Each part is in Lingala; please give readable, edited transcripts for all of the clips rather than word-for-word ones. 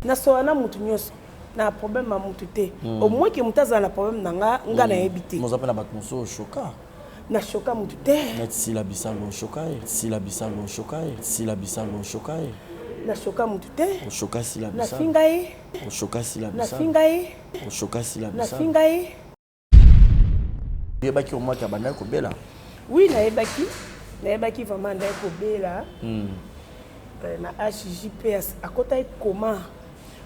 na soana mutu nyonso na problème à mutu te au moins que mutu azala na problème nanga nga na ebité moza pe na bato mosusu choka na choka mutu te net si la bisalo choka si la bisalo choka si la bisalo choka na choka mutu te choka si la na bisalo finga ye choka si la na bisalo finga ye choka si la na bisalo finga ye yebaki au moins ka banda ko bela oui na yebaki vraiment ndai ko bela na HJPS à côté comment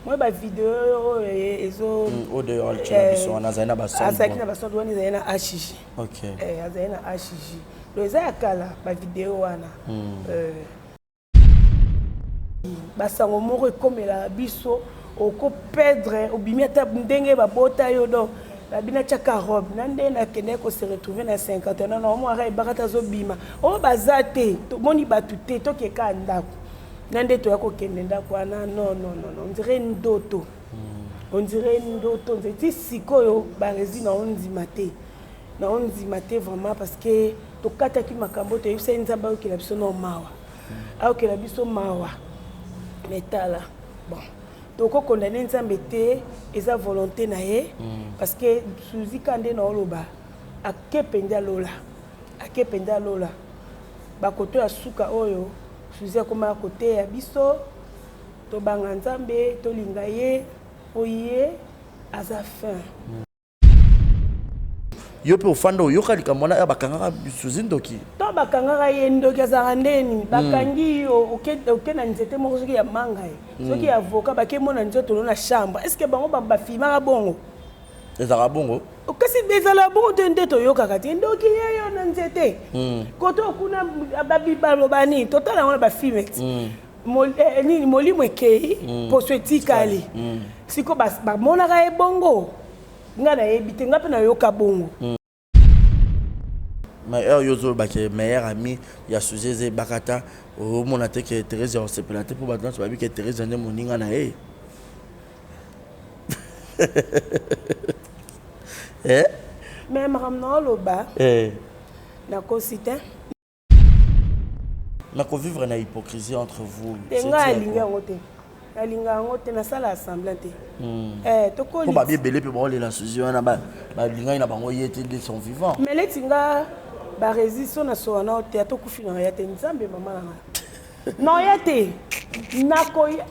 moi ba vidéo ezo au dehors tu as besoin na zaina ba son azaki na ba son douane zaina HJ OK azaina HJ le za kala ba vidéo wana basango moko ekomela biso oko perdre obimi ata ndenge babota yo donc babina tiaka robe na nde nakende ko se retrouver na 50 ans na omwaka ebakata azobima oyo baza te tomoni bato te tokeka ndako na nde toya kokende ndako wana non on dirait ndoto nzeti sikoyo barezi na ondima te vraiment parce que tokataki makambo toyebisa nzambe ayokela biso no mawa ayokela biso mawa metala bon tokokondane nzambe te eza volonté na ye parce que Suzy Kande na oloba akepenza lola bakoto ya suka oyo Suzy akoma kote ya biso tobanga nzambe tolinga ye oye aza fin yo pe ofanda oyoka likambo ya bakangaka Suzy ndoki to bakangaka ye ndoki azaka ndeni bakangi yo oke na nzete moko soki ya manga ye soki ya avocat bakemona nzoto na chambre est ce que bango bafilmaka bongo ezaka bongo kasi ezala bongo te nde toyokaka te ndoki ye yo na nzete koto okuna babaloba nini totala yango na bafilme nini molimo ekei poso etikali siko bamonaka ye bongo nga nayebi te nga mpe nayoka bongo mais yozo bake meilleur ami ya Suzy eze bakata omona te ke Thérèse osepela te mpo bato nyonso babi ke Thérèse nde moninga na ye mais makambo na oloba nakosi te nakovivre na hypocrisie entre vous nga alingi yango te alinga yango te nasala assemblée te po babi ebele mpe baolela Suzy wana balingaki na bango ye te de son vivant mais leti nga barésition na soa na te atokufi na ya te nzambe mama nanga na ya te nakoya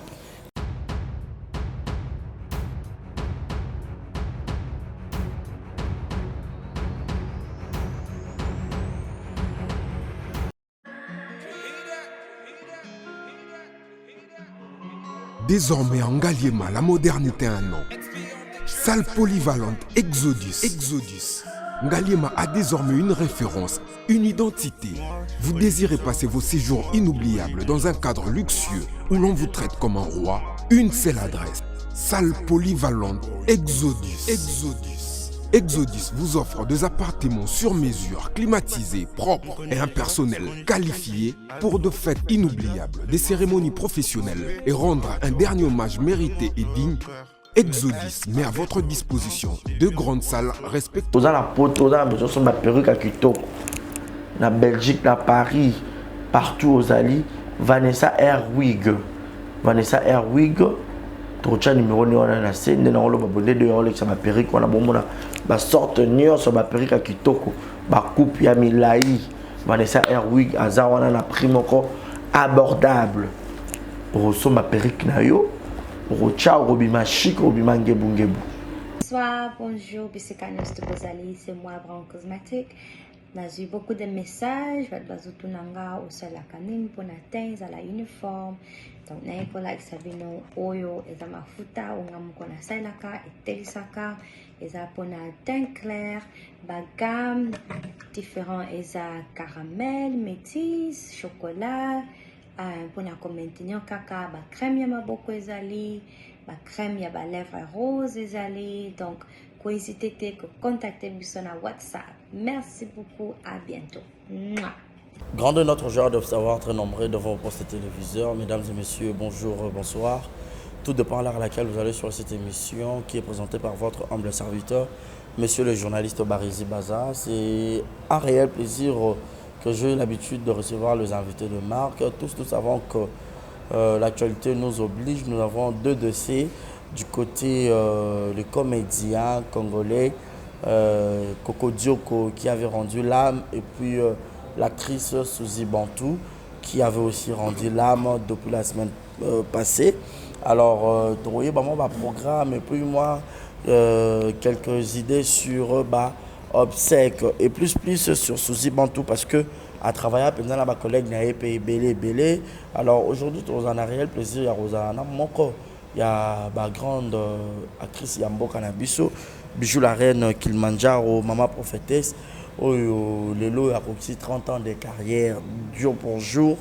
Désormais en Ngaliema, la modernité a un nom. Salle polyvalente Exodus. Ngaliema a désormais une référence, une identité. Vous désirez passer vos séjours inoubliables dans un cadre luxueux où l'on vous traite comme un roi? Une seule adresse. Salle polyvalente Exodus. Exodus vous offre des appartements sur mesure, climatisés, propres et un personnel qualifié pour de fêtes inoubliables, des cérémonies professionnelles et rendre un dernier hommage mérité et digne. Exodus met à votre disposition deux grandes salles respectueuses. Aux la poto, aux besoin de ma perruque à Kitoko, na Belgique, na Paris, partout aux Ali, Vanessa Airwig, Trocha numéro ni wana na scène na olo babonde de olo ça ma perruque wana bomona ba sorte nion sur ma perruque à Kitoko, ba coupe ya milai, Vanessa Airwig aza wana na prix moko abordable. Pour so ma perruque na yo. Bonsoir, bonjour, Bissekanos de Bozali, c'est moi, Brown Cosmétique. J'ai eu beaucoup de messages, je vais tout nanga au sol la canine pour atteindre la uniforme. Donc, n'a pas like sabino oyo, et ça m'a fouta, on a mon kona salaka, et telisaka, et ça pour un teint clair, gamme différent, et ça caramel, métis, chocolat. Pour maintenir caca, crème ya maboko ezali, crème ya lèvres rose ezali. Donc, n'hésitez pas à contacter biso na WhatsApp. Merci beaucoup, à bientôt. Mouah. Grande est notre joie de vous savoir très nombreux devant vos postes téléviseurs. Mesdames et messieurs, bonjour, bonsoir. Tout dépend de l'heure à laquelle vous allez sur cette émission qui est présentée par votre humble serviteur, monsieur le journaliste Barizi Baza. C'est un réel plaisir que j'ai l'habitude de recevoir les invités de marque. Tous nous savons que l'actualité nous oblige. Nous avons 2 dossiers du côté le comédien congolais Coco Dioko qui avait rendu l'âme et puis l'actrice Suzy Bantou qui avait aussi rendu l'âme depuis la semaine passée. Alors, vous voyez, mon programme et puis moi, quelques idées sur obsèques et plus sur Suzy Bantou parce que à travailler pendant ma collègue n'a pas belé. Alors aujourd'hui, on a un réel plaisir à Rosana Moko. Il y a ma grande actrice Yambo Kanabiso, Bijou la reine Kilimanjaro, Maman prophétesse. Lelo a aussi 30 ans de carrière, jour pour jour.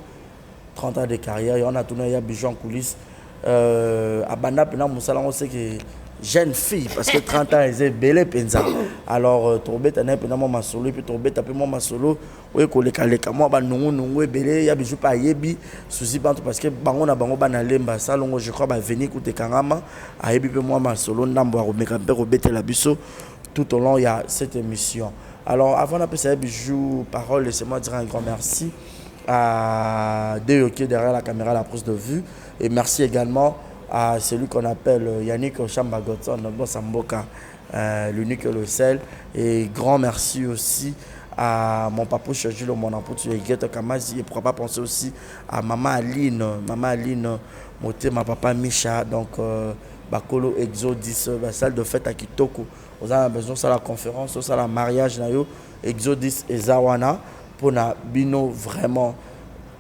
30 ans de carrière, il y en a tourné, il y a Bijou en coulisses. À Banda, on sait que jeune fille, parce que 30 ans, elle est belle penza. Alors, Torbet, elle est ma solo, puis Torbet, elle est ma solo. Oui, moi, non, belé, il y a Bijou pas yebi, souci parce que bango na bango banalemba, ça, je crois, venir écouter Kangama, a yebi, moi, ma solo, n'ambo, la biso, tout au long, il y a cette émission. Alors, avant d'appeler Bijou, parole, laissez-moi dire un grand merci à Deo qui est derrière la caméra, la prise de vue, et merci également à celui qu'on appelle Yannick Chambagotson, dans Samboka, l'unique et le seul. Et grand merci aussi à mon papa Jules, mon apôtre Yegeta Kamazi. Et pourquoi pas penser aussi à maman Aline, Moté, ma papa Micha, donc Bakolo Exodus, la salle de fête à Kitoko. On a besoin de la conférence, de la mariage, Exodus et Zawana, pour na bino vraiment,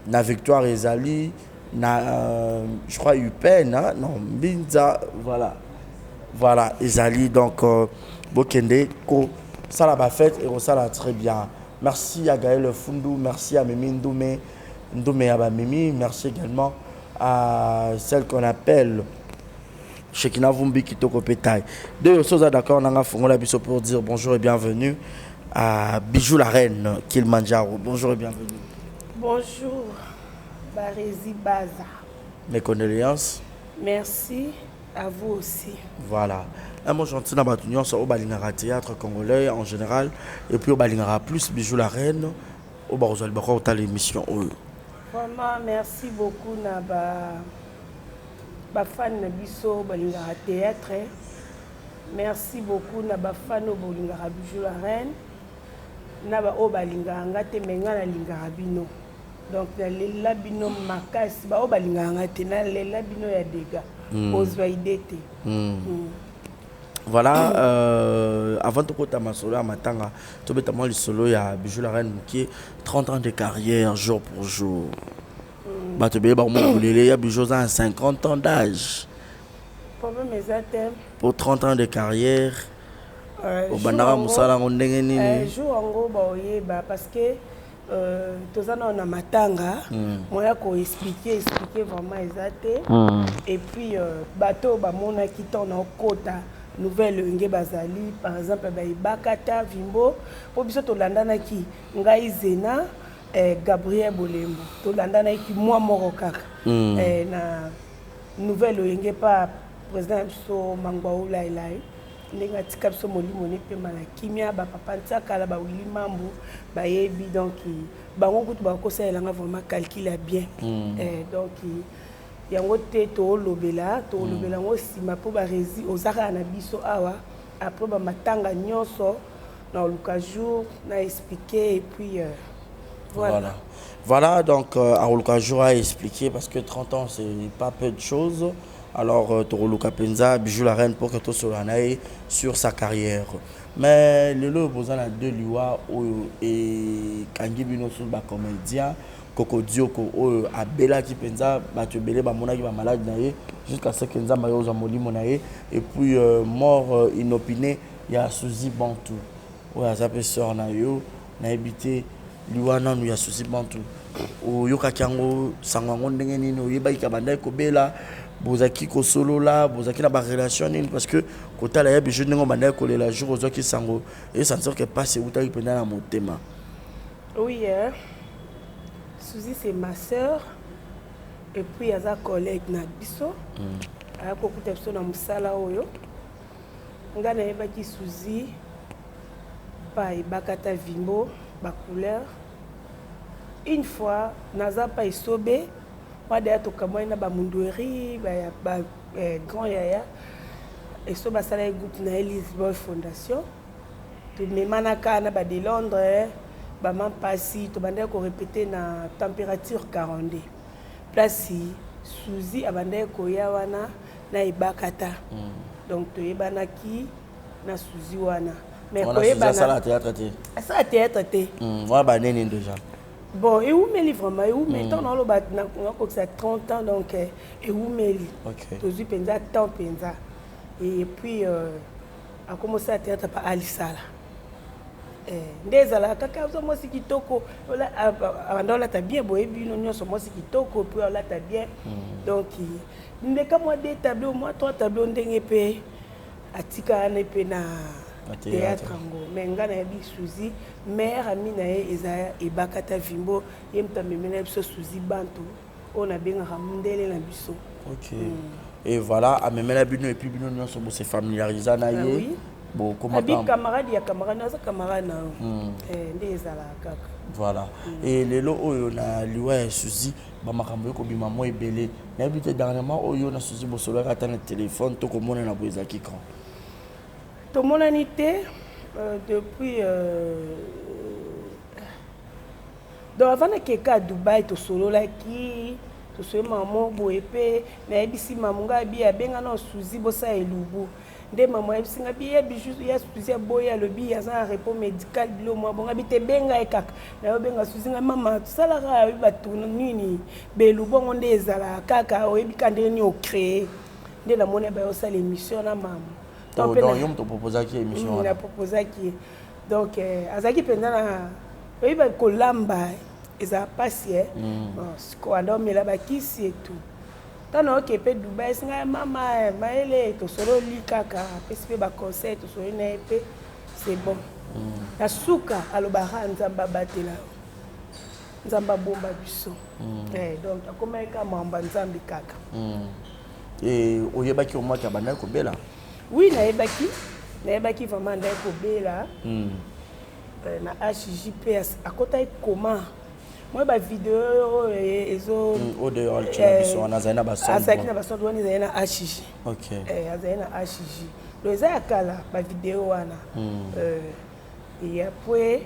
na victoire et Zali. Je crois Upen, hein? Non, Binza, voilà, Ezali, donc Bokende, ça l'a fait et ça l'a très bien. Merci à Gaël Fundou, merci à Mimi Ndoumé Abamimi, merci également à celle qu'on appelle Shekina Vumbi Kitoko Pétail. Deux choses d'accord, on a fait la biso pour dire bonjour et bienvenue à Bijou la reine Kilimanjaro. Bonjour et bienvenue. Bonjour. Barési Baza. Mes condoléances. Merci à vous aussi. Voilà. Un mot gentil dans Batunion sur au Balingara théâtre congolais en général et puis au Balingara plus Bijou la reine au Barozal Bako au l'émission. Vraiment merci beaucoup na ba fan na biso Balingara théâtre. Merci beaucoup na ba fan au Balingara Bijou la reine. Na ba au Balingara ngate menga na Lingara bino. Donc, les labino makasi, ba obalinga ngate na les labino ya dega. Osvaidete. Voilà, avant de côté ma solo à matanga, tu bêta moi le solo ya Bijou la reine qui est 30 ans de carrière jour pour jour. Bah tu bêta mon boulé ya Bijou a 50 ans d'âge. Pour 30 ans de carrière. Au bandara musala ngondenge nini. Jour en gros ba oyeba parce que tozana na matanga moya ko expliquer vraiment exacté et puis bateau ba mona ki tona kota nouvelle nge bazali par exemple ba ibakata vimbo po biso to landana ki ngai zena Gabriel Bolembo to landana ki moi moko kaka na nouvelle nge pa président so Mangwaula Elai ndenge tika biso molimo ne pe mala kimia ba papa ntsakala ba wili mambu ba yebi donc bango kutu ba kosa elanga vraiment calculer bien donc yango te to lobela ngo sima po ba resi ozaka na biso awa après ba matanga nyonso na luka jour na expliquer et puis voilà donc à luka jour a expliqué parce que 30 ans c'est pas peu de choses. Alors, Toroluka Penza, Bijou la reine pour que tout soit sur sa carrière. Mais le lot besoin de deux liwa et Kangi Bino sur le comédien, Coco Dioko, Abela qui Penza, Batubele, Bamona qui va malade jusqu'à ce que Nza Mayo Zamoli Monae. Et puis, mort inopiné, il y a Suzy Bantou. Oui, à sa personne, on a habité liwa non, il y a Suzy Bantou. Au Yoka Kiango, Sangangon Dengenino, Yeba Ikabanda Kobela. Bozaki ko solo là, bozaki na ba relation parce que kota la yabi je n'engo banda ko la jour aux qui sango et sentir que passe ou ta pendant la motema. Oui, Suzy c'est ma sœur et puis il y a sa collègue na biso. A ko kuta biso na musala oyo. Nga na yeba ki Suzy pa ibakata vimbo ba couleur. Une fois naza pa isobe moi d'ailleurs to kamoi na ba mundweri ba grand yaya et so ba sala groupe na Elise Boy Fondation to memanaka na ba de Londres ba man pasi to bande ko répéter na température 42 place Suzy abande ko ya wana na ibakata donc to yebanaki na Suzy wana mais ko yebana ça la théâtre té moi ba nene déjà bon et où me livre ma où mais tant dans le bat na ko ça 30 ans donc et où me li OK to zu penza temps penza et puis a commencé à théâtre par Alisala ndezala kaka zo mosi kitoko ola abandola ta bien boye bino nyonso mosi kitoko puis ola ta bien donc ndeka moi des tableaux moi 3 tableaux ndenge pe atika na pe na théâtre ngo menga na bi Suzy mère amina eza ebakata vimbo yemta memena biso Suzy bantu on a benga ramundele na biso. OK et voilà a memena bino et puis bino nyonso bo se familiariser na ye bon comment abi camarade ya camarade na camarade na ndezala kaka voilà et lelo oyo na liwa Suzy ba makambo ko bima mo ebele na habité dernièrement oyo na Suzy bo solo ka na téléphone to ko mona na boza kikran to mona nité depuis donc avant que ka Dubaï to solo la ki to so maman bo epé na ebisi mamunga bi abenga na Suzy bo sa elubu nde maman ebisinga bi ya bijou ya Suzy boya lobi ya za repos médical bilo mo bonga bi te benga ekaka na benga Suzy nga mama sala ra ba tuna nini belu bongo nde ezala kaka oyebika nde ni o créer nde na mona ba yo sala émission na mama donc yom to proposer qui émission na proposer qui donc azaki penza na oyiba kolamba eza pasie ko andomela bakisi et tout tano okepe Dubaï singa mama maele to solo likaka pesipe ba conseil to solo na epé c'est bon na suka alobara nzamba batela nzamba bomba biso donc akomeka mamba nzambi kaka et oyebaki au moins ka bana ko bela oui naebaki vraiment ndai ko bela na HJPS akota comment moi ba vidéo ezo o de alchina na zaina ba son asaki na ba son wani zaina HJ OK azaina HJ do za kala ba vidéo wana et après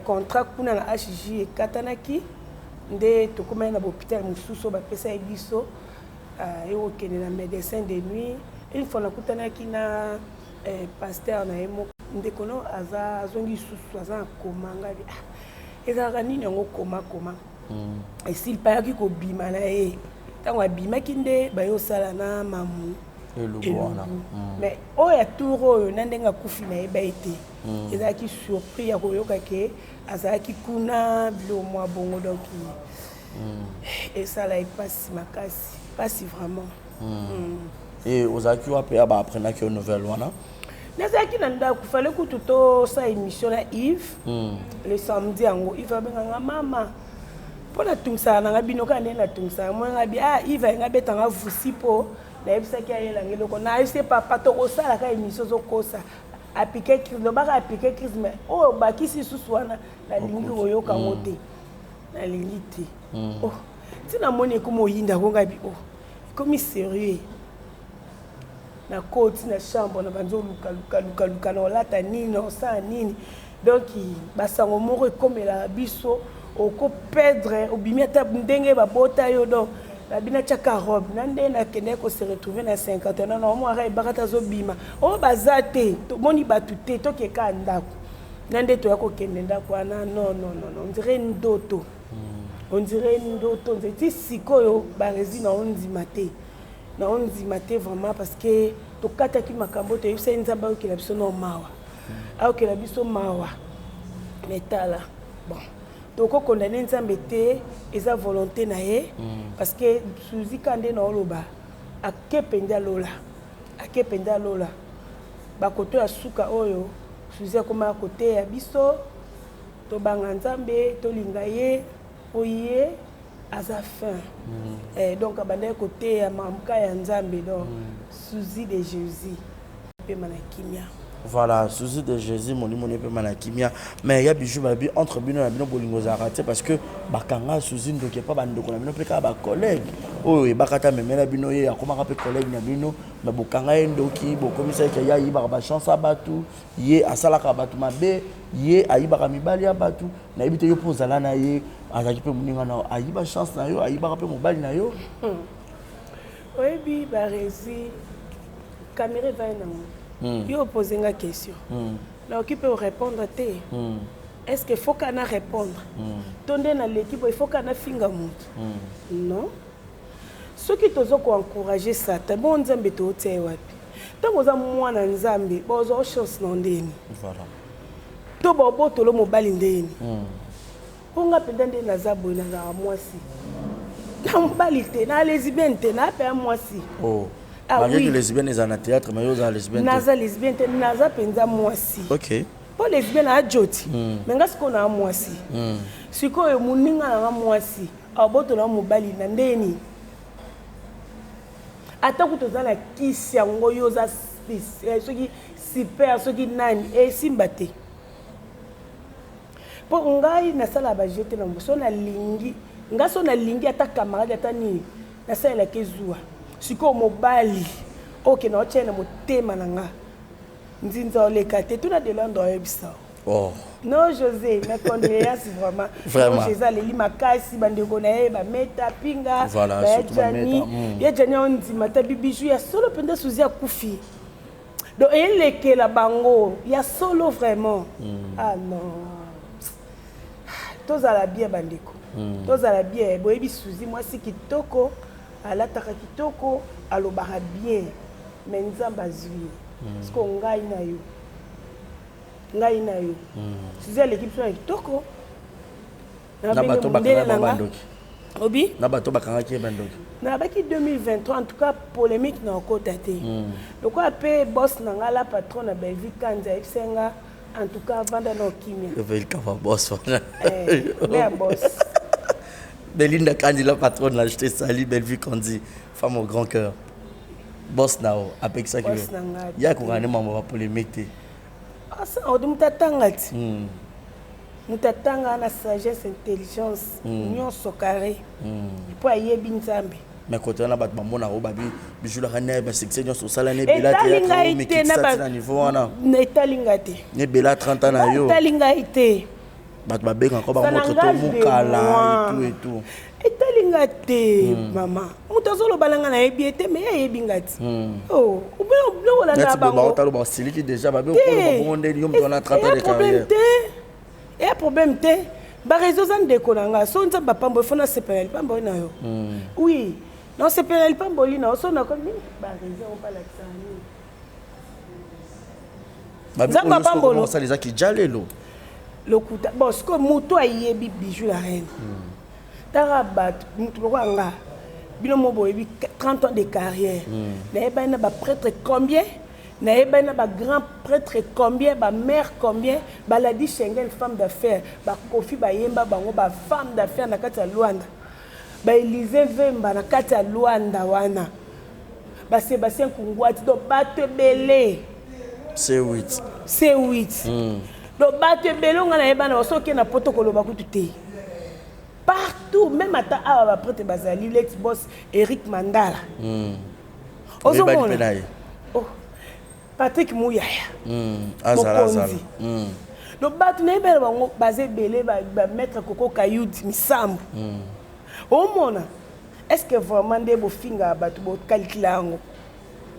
contrat kuna na HJ katanaki nde to kuma na hôpital mususo ba pesa ebiso yo kene na médecin de nuit une fois na kutanaki na pasteur na emo ndekono azongi susu aza komanga bi ezaka nini yango koma esili payaki kobima na ye ntango abimaki nde bayosala na mamu mais oyo ya tour oyo na ndenge akufi na yeba ete ezalaki surpris ya koyoka ke azalaki kuna bilo mwa bongo donc esala epasi makasi pasi vraiment et ozalaki wape aba aprenaki une nouvelle wana nazalaki na ndako fallait kutu tosala émission na Yves le samedi yango Yves abenganga mama mpo natungisaka nanga bino kaka ndenge natungisaka moyanga bi Yves ayenga betanga vusi mpo nayebisaki ayelanga eloko nayebise papa tokosalaka émission zokosa apike crise lobaka apike crise mais oyo bakisi susu wana nalingi koyoka ngo te nalingi te ntina moni ekomi oyinda konga bi ekomi sérieux na koti na chambre na banzo luka na olata nini osala nini donc basango moko ekomela biso oko perdre obimi ata ndenge babota yo donc babina tiaka robe na nde nakende kose retrouver na 50 ans na omwaka ebakata azobima oyo baza te tomoni bato te tokeka ndako na nde toya kokende ndako wana non ondire ndoto nzeti sikoyo barezi na ondima te na ondima te vraiment parce que tokataki makambo toyebisa nzambe ayokela biso na mawa ayokela biso mawa metala bon tokokondane nzambe te eza volonté na ye parce que Suzy kande na oloba akepenza lola bakoto ya suka oyo Suzy akoma kote ya biso tobanga nzambe tolinga ye oye aza fin donc abandaki koteya mamuka ya nzambe donc Suzy de Jésus pe mana kimia Voilà, souci de Jésus, mon nom est Manakimia. Mais il y a bijou babi entre bino et bino bolingo zarate parce que bakanga souci ne pas bandoko na bino pe ka ba collègue. Oh et bakata me mena bino ye akoma ka pe collègue na bino mais bokanga endoki bokomisa ke ya yiba ba chance abatu ye asala ka batu mabe ye ayiba ka mibali abatu na ibite yo pozala na ye azaki pe muninga na ayiba chance na yo ayiba ka pe mobali na yo. Oyebi ba rezi caméra va na yo poser une question. Donc, il peut répondre. Est-ce qu'il faut qu'on répondre? Tondé dans l'équipe, il faut qu'on ait finger monte. Non. Ceux qui t'ont encouragé ça, t'as bon nzambe to tse wapi. Tant que vous avez mwana nzambe, vous avez chance non deni. Voilà. To bobo to lo mobile ndeni. Ponga pendande na zabo na mwasi. Na mobile te, na lesbienne te, na pe mwasi. Oh. Malgré que les lesbiennes sont en théâtre, mais ils sont lesbiennes. Naza lesbienne, naza penza mwasi. Ok. Pour lesbienne a joti. Mais ngas ko na mwasi. Siko e muninga na mwasi. Aboto na mobali na ndeni. Ata kutozala kisi yango yoza soki super soki nani e simbate. Pour ngai na sala ba jeter na mboso na lingi. Ngaso na lingi ata camarade ata ni na sala kezua. Siko mobali ok na ochena motema nanga nzinza olekate tuna de l'endroit ebisa. Oh non José mes condoléances vraiment vraiment José ali makasi bandeko na ye ba meta pinga voilà surtout ba meta ya jani on dit mata bibiju ya solo penda suzi akufi donc eleke la bango ya solo vraiment ah non tozala bien bandeko tozala bien boyebi suzi moi si kitoko alataka kitoko alobaka bien mais nzamba zwi parce que ngai na yo c'est l'équipe sur kitoko na bato bakanga bandoki obi na bato bakanga ki bandoki na baki 2023 en tout cas polémique na kota te donc après boss na ngala patron na Belgique kanza ifsenga en tout cas vanda no kimia Belgique va boss mais boss Belinda Kandi, la patronne, l'a acheté Sali, Bellevue Kandi, femme au grand cœur. Boss Nao, avec ça, il y a qu'on a un polémique. Ah, ça, on doit t'attendre. Nous t'attendons à la sagesse, intelligence, union socaré. Pour y aller binzambi. Mais quand on a battu mon arbre, bijou la rane, section sur salané, bela théâtre, mais qui s'attend à niveau ana. Netalingate. Ne bela 30 ans na yo. Netalingate. Bat ba benga ko ba montre to mukala et tout. Etalingate maman. Mutazolo balanga na ebiete mais ebingati. Oh, ou bien on la na ba. Ba otalo ba style qui déjà ba be ko ba monde yom dona 30 ans de carrière. Et problème te. Ba réseau zan dekolanga so nza ba pambo fona sepelel pambo na yo. Oui. Non sepelel pambo lina so na ko ni ba réseau on pas la tsani. Ba pambo no ça les qui jalelo. Lokuta bon ce que moto ayebi bijou la reine tarabat moto lokanga bino mobo yebi 30 ans de carrière na eba na ba prêtre combien na eba na ba grand prêtre combien ba mère combien ba Ladi Schengen femme d'affaires ba Kofi ba yemba bango ba femme d'affaires na kati ya Luanda ba Élysée Vemba na kati ya Luanda wana ba Sébastien Kungwati do bato belé c'est 8 le bateau belonga na yeba na soki na protocole bakutu te partout même ata awa prêtre bazali l'ex boss Eric Mandala ozomona oh Patrick Mouyaya azala le bateau na yeba bango bazé belé ba maître Koko Kayudi Misambu omona est-ce que vraiment ndebo finga bato bo calculango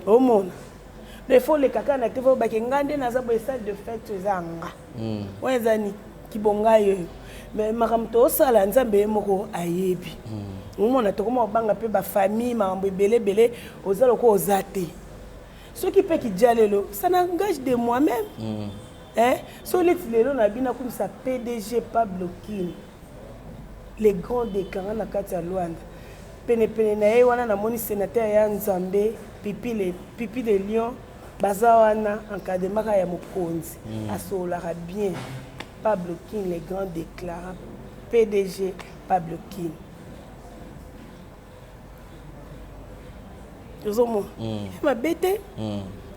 omona il faut les caca na tevo ba kengande na za bo salle de fête zanga wezani kibonga yo mais makamto sala nzambe moko ayebi umona to koma banga pe ba famille mambo belé ozalo ko ozate ce qui peut qui jalelo ça n'engage de moi-même hein so lelo na bina comme ça PDG Pablo King les grands déclarants na kati ya Luanda pene na ye wana na moni sénateur ya Nzambe pipi de Lion bazawana encadrement ya mokonzi asolaka bien Pablo King les grands déclarants PDG Pablo King ozomona mabe te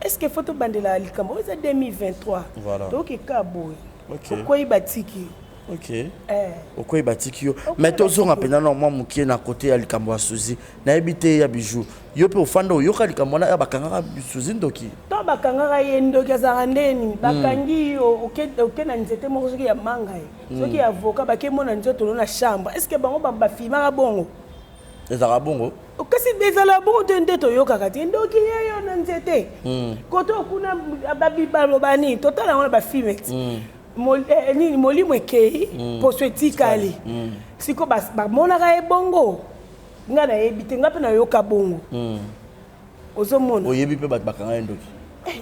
est-ce que faut tobandela likambo eza 2023 tokeka boye okoyeba tiki ok okoyeba tiki yo mais tozonga mpenza na mwa mokie na kote ya likambo ya Suzy nayebi te ya bijou yo mpe ofanda oyoka likambo wana ya bakangaka Suzy ndoki to bakangaka ye ndoki azalaka ndeni bakangi yo oke na nzete moko soki ya manga ye soki ya avoka bakemona nzoto na chambre est ce que bango bafilmaka bongo ezalaka bongo kasi ezala bongo te nde toyokaka te ndoki ye yo na nzete kote okuna babibalobani totala yango na bafilme nini molimo ekei poso etikali siko bamonaka ye bongo nga nayebi te nga mpe nayoka bongo ozomona oyebi mpe bato bakanga ye ndoki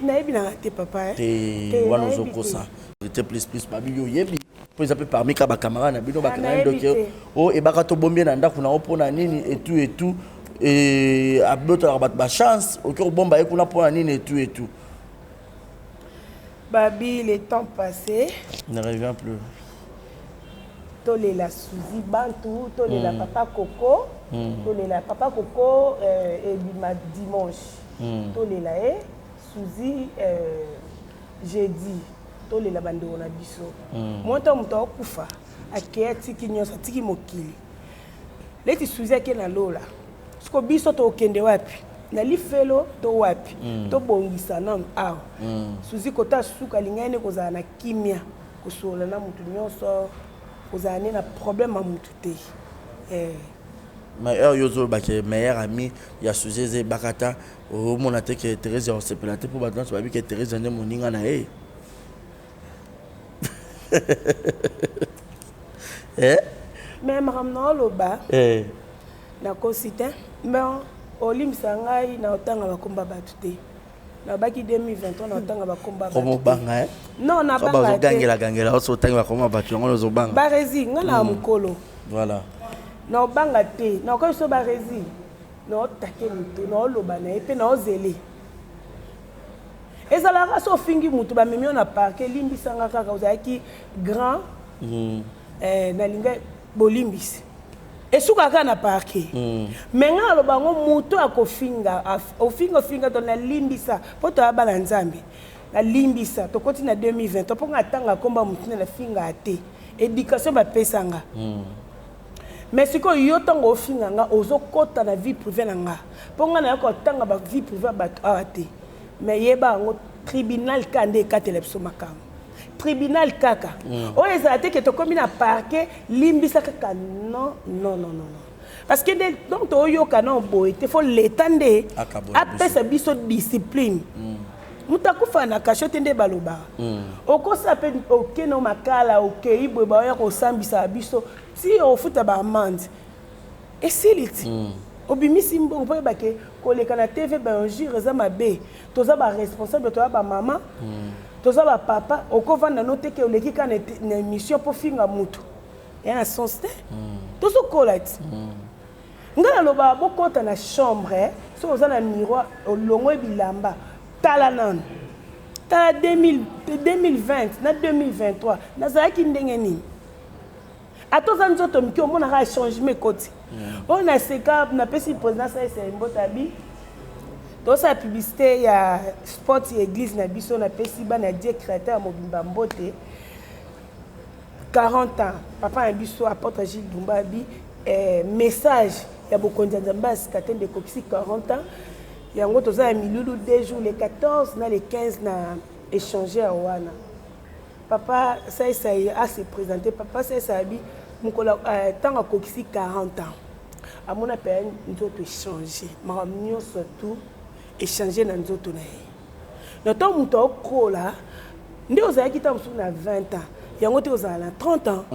nayebi nanga te papa te wana ozokosa te plus babi oyebi mpo eza mpe parmi ka bacamarade na bino bakanga ye ndoki o ebaka tobombie na ndako na o mpona nini etu abotalaka bato bachance oki kobomba ye kuna mpona nini etu Babi, le temps passé. Ne revient plus. Tolé la Suzy Bantou, tolé la Papa Coco, tolé la Papa Coco et dimanche. Tolé la Suzy jeudi, tolé la bande on a biso. Moi tant muto kufa, akia tiki nyosa tiki mokili. Leti Suzy akena lola. Sko biso to kende wapi? Nali felo to wapi to bongisa nan aw Suzy kota suka lingane kozala na kimia kosola na mutu nyonso kozala na problème mutu te mais yozo bake meilleur ami ya Suzy ze bakata o mona te que Thérèse on se pelate pour battre so babi que Thérèse ne moninga na mais maramna loba na kosite mais olimisa ngai na otanga bakomba batu te na baki 2023 na otanga bakomba batu komo banga non na banga gangela oso otanga bakomba batu ngo ozo banga barezi nga na mukolo voilà na banga te na ko so barezi na otake mutu na oloba na epe na ozele ezalaka so fingi mutu ba mimio na parke limbisanga kaka ozaki grand na linga bolimbisi esuka ka na parke menga lo bango muto akofinga ofinga to na limbisa poto abala nzambe na limbisa to koti na 2020 to ponga tanga komba mutu na finga ate éducation ba pesanga mais siko yo tango ofinga nga ozokota na vie privée na nga ponga na ko tanga ba vie privée ba ate mais yeba ngo tribunal kande katelepso makam tribunal kaka o ezate que to komi na parquet limbisa kaka non parce que donc to yoka na boy te faut l'étendre apesa biso discipline mutakufa na kashote nde baloba okosa pe okeno makala okei boy ba ya ko sambisa biso si ofuta ba amende esiliti obimisi mbongo po bake koleka na TV ba un jour eza mabe toza ba responsable to ba mama toza ba papa okovanda note ke oleki ka na émission po finga mutu ya na sens te tozo kolat ngala loba bokota na chambre so oza na miroir olongo bilamba tala nan tala 2020 na 2023 nazalaki ndenge nini atoza nzoto miki omona ka changement koti on a seka na pesi présidence ya Mbotabi tosa publicité ya sport église na biso na pesi ba na Dieu créateur mobimba mbote 40 ans papa na biso apôtre Gilles Dumbabi message ya bokonzi nzambe asikate de kopisi 40 ans yango toza ya milulu 2 jours les 14 na les 15 na échanger à wana papa ça a se présenter papa ça bi mukola tanga kokisi 40 ans amona pe nzoto échanger maramnyo surtout échanger na nzoto na ye na to muto okola nde ozalaki ta musu na 20 ans yango te ozala na 30 ans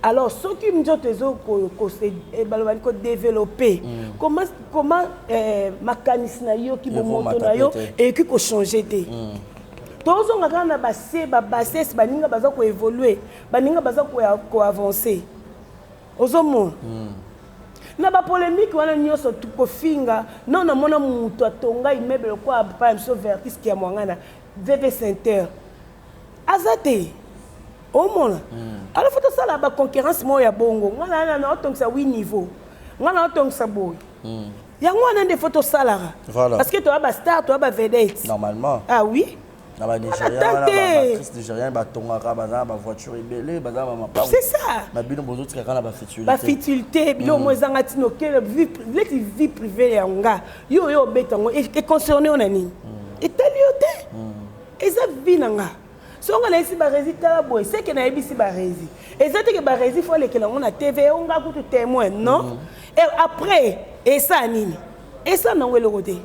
alors ce qui nzoto ezo ko se balobani ko développer comment makanisi na yo ki bomoto na yo et ki ko changer te tozonga kana basse baninga baza ko évoluer baninga baza ko avancer ozomona na ba polémique wana nyoso tukofinga non na mona mutu atonga immeuble kwa pa mso vertis ki ya mwangana VV Center azate omona alors faut ça la concurrence mo ya bongo ngana na otongisa 8 niveau ngana otongisa boy yango wana nde photo salara Voilà. parce que tu as ba star tu as ba vedette Normalement. ah oui Na ba Nigériens, na ba actrice nigérienne ba tongaka baza ba voiture ebele baza ba mapa. c'est ça Na bino bozo tika na ba futilité. ba futilité bilo mo ezanga tino ke vie privée ya nga yo betango et concerné on nani et talioté eza vie nanga so nga na isi ba résultat la boy c'est que na ebisi ba rési ezate que ba rési faut lekela on na TV on nga kutu témoin non et après et ça nini et ça na welo côté